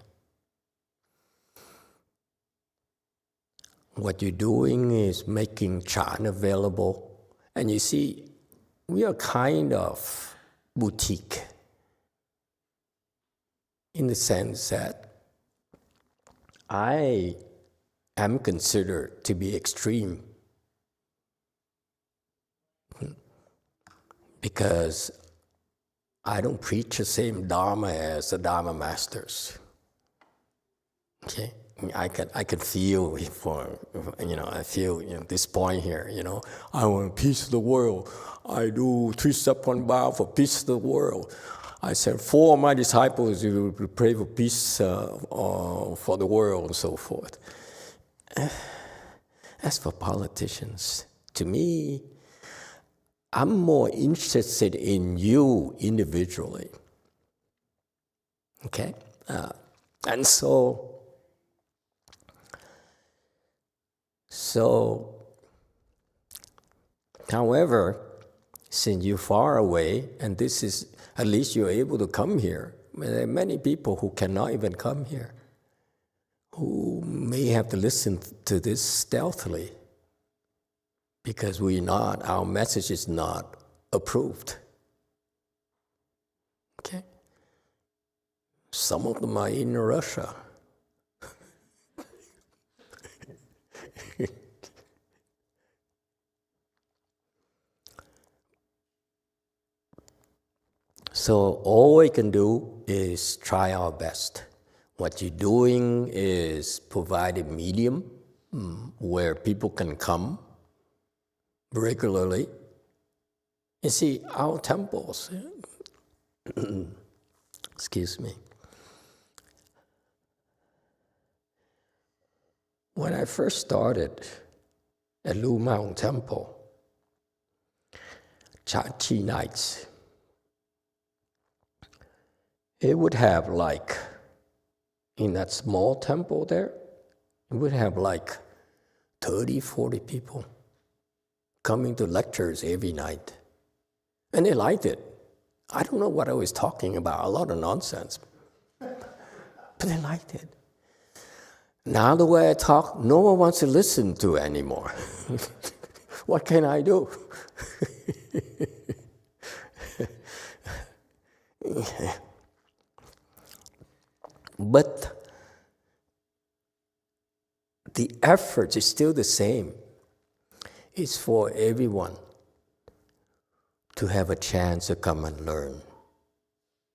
What you're doing is making Chan available. And you see, we are kind of boutique in the sense that I am considered to be extreme because I don't preach the same Dharma as the Dharma masters. Okay, I can feel I feel this point here. I want peace of the world. I do 3-step one bow for peace of the world. I sent 4 of my disciples to pray for peace for the world and so forth. As for politicians, to me, I'm more interested in you individually. Okay? And so, however, since you're far away, and this is, at least you're able to come here. There are many people who cannot even come here, who may have to listen to this stealthily because our message is not approved. Okay? Some of them are in Russia. So all we can do is try our best. What you're doing is provide a medium where people can come regularly. You see, our temples, excuse me, when I first started at Lu Mountain Temple, Chi nights, it would have in that small temple there, it would have 30, 40 people coming to lectures every night. And they liked it. I don't know what I was talking about, a lot of nonsense. But they liked it. Now the way I talk, no one wants to listen to anymore. What can I do? But the effort is still the same. It's for everyone to have a chance to come and learn.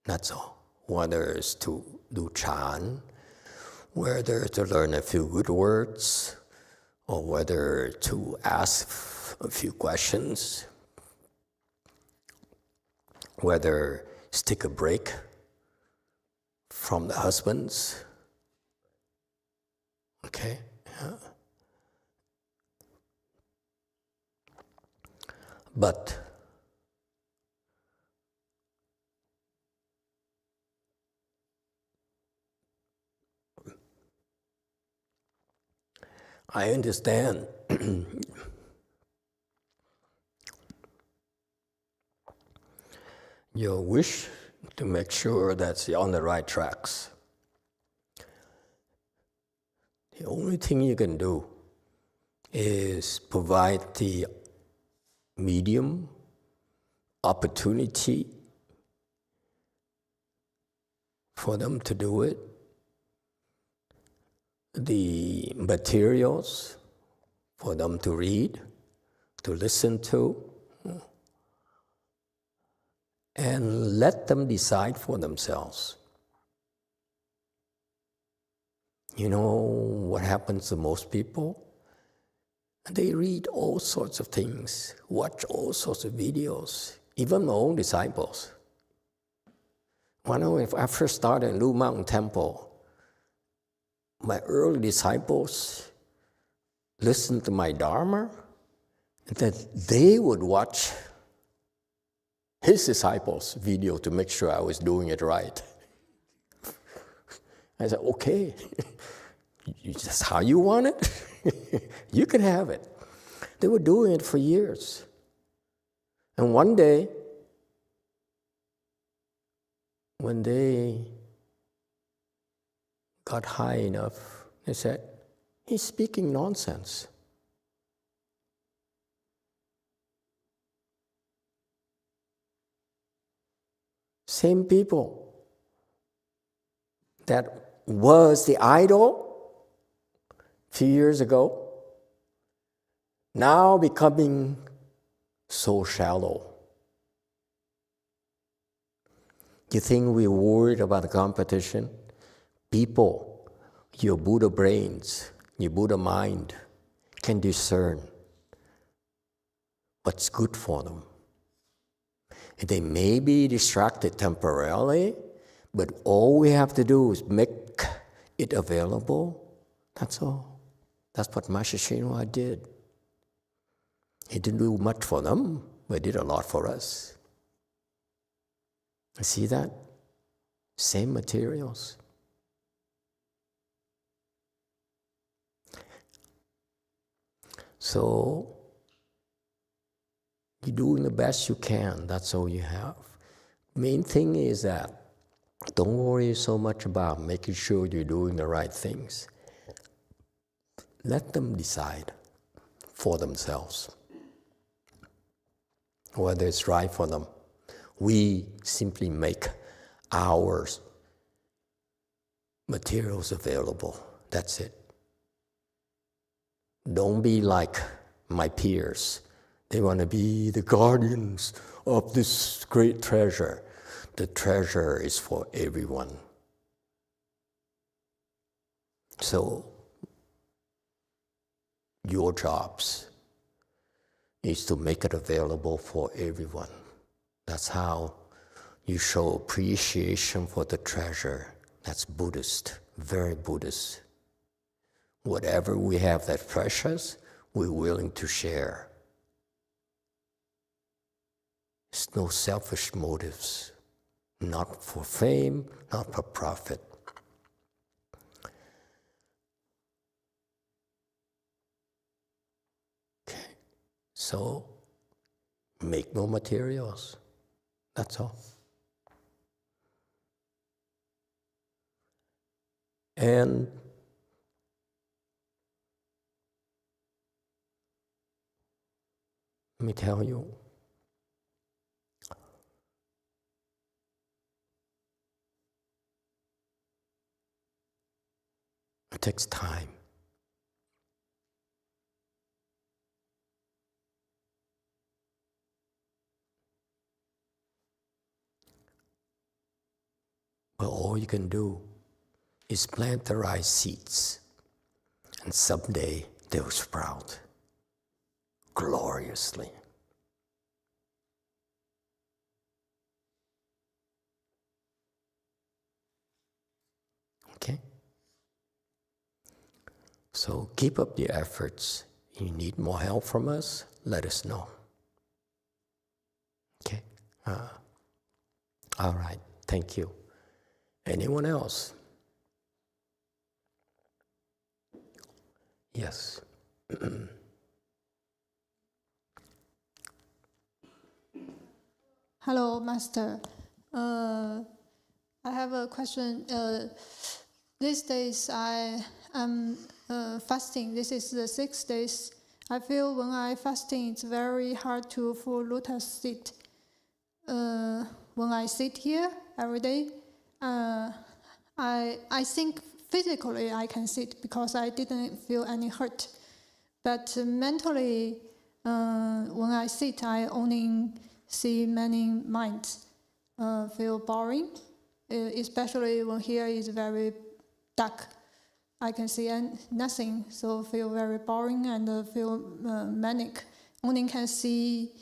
That's all. Whether it's to do Chan, whether to learn a few good words, or whether to ask a few questions, whether to take a break from the husbands. Okay? Yeah. But I understand your wish to make sure that you're on the right tracks. The only thing you can do is provide the medium, opportunity for them to do it, the materials for them to read, to listen to, and let them decide for themselves. You know what happens to most people? They read all sorts of things, watch all sorts of videos, even my own disciples. When I first started in Lu Mountain Temple, my early disciples listened to my Dharma, and then they would watch his disciples' video to make sure I was doing it right. I said, okay, that's how you want it? You can have it. They were doing it for years. And one day, when they got high enough, they said, he's speaking nonsense. Same people that was the idol a few years ago, now becoming so shallow. You think we're worried about the competition? People, your Buddha brains, your Buddha mind can discern what's good for them. They may be distracted temporarily, but all we have to do is make it available. That's all. That's what Master YongHua did. He didn't do much for them, but did a lot for us. See that? Same materials. So, you're doing the best you can. That's all you have. Main thing is that don't worry so much about making sure you're doing the right things. Let them decide for themselves whether it's right for them. We simply make our materials available. That's it. Don't be like my peers. They want to be the guardians of this great treasure. The treasure is for everyone. So, your jobs is to make it available for everyone. That's how you show appreciation for the treasure. That's Buddhist, very Buddhist. Whatever we have that's precious, we're willing to share. There's no selfish motives, not for fame, not for profit. Okay, so make no materials. That's all. And me tell you. It takes time. But all you can do is plant the right seeds, and someday they'll sprout gloriously. Okay? So keep up the efforts. You need more help from us, let us know. Okay? All right, thank you. Anyone else? Yes. Hello, Master. I have a question. These days I am fasting. This is the 6 days. I feel when I fasting, it's very hard to full lotus sit. When I sit here every day, I think physically I can sit because I didn't feel any hurt. But mentally, when I sit, I only see many minds. Feel boring, especially when here is very dark. I can see nothing, so feel very boring and feel manic. Only can see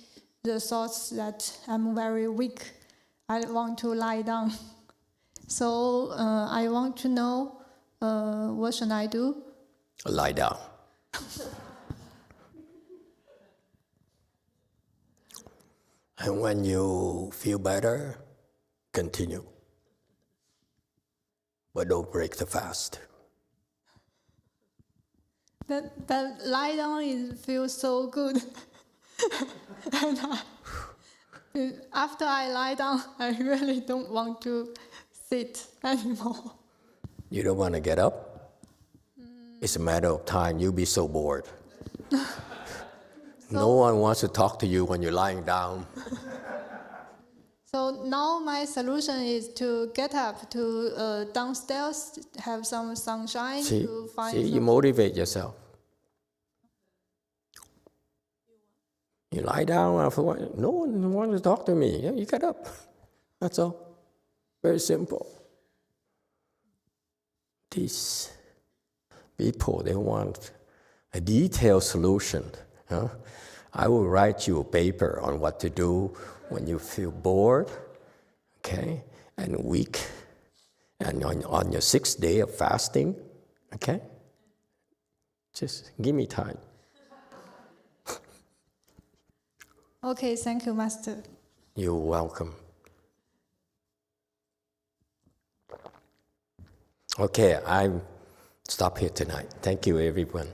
the thoughts that I'm very weak. I want to lie down. So I want to know what should I do? Lie down. And when you feel better, continue. But don't break the fast. That lie down feels so good. And after I lie down, I really don't want to sit anymore. You don't want to get up? It's a matter of time. You'll be so bored. No one wants to talk to you when you're lying down. So now my solution is to get up, to downstairs, have some sunshine, to find you motivate yourself. You lie down after what? No one wants to talk to me. Yeah, you get up. That's all. Very simple. These people, they want a detailed solution. Huh? I will write you a paper on what to do when you feel bored, okay, and weak, and on your 6th day of fasting, okay? Just give me time. Okay, thank you, Master. You're welcome. Okay, I stop here tonight. Thank you, everyone.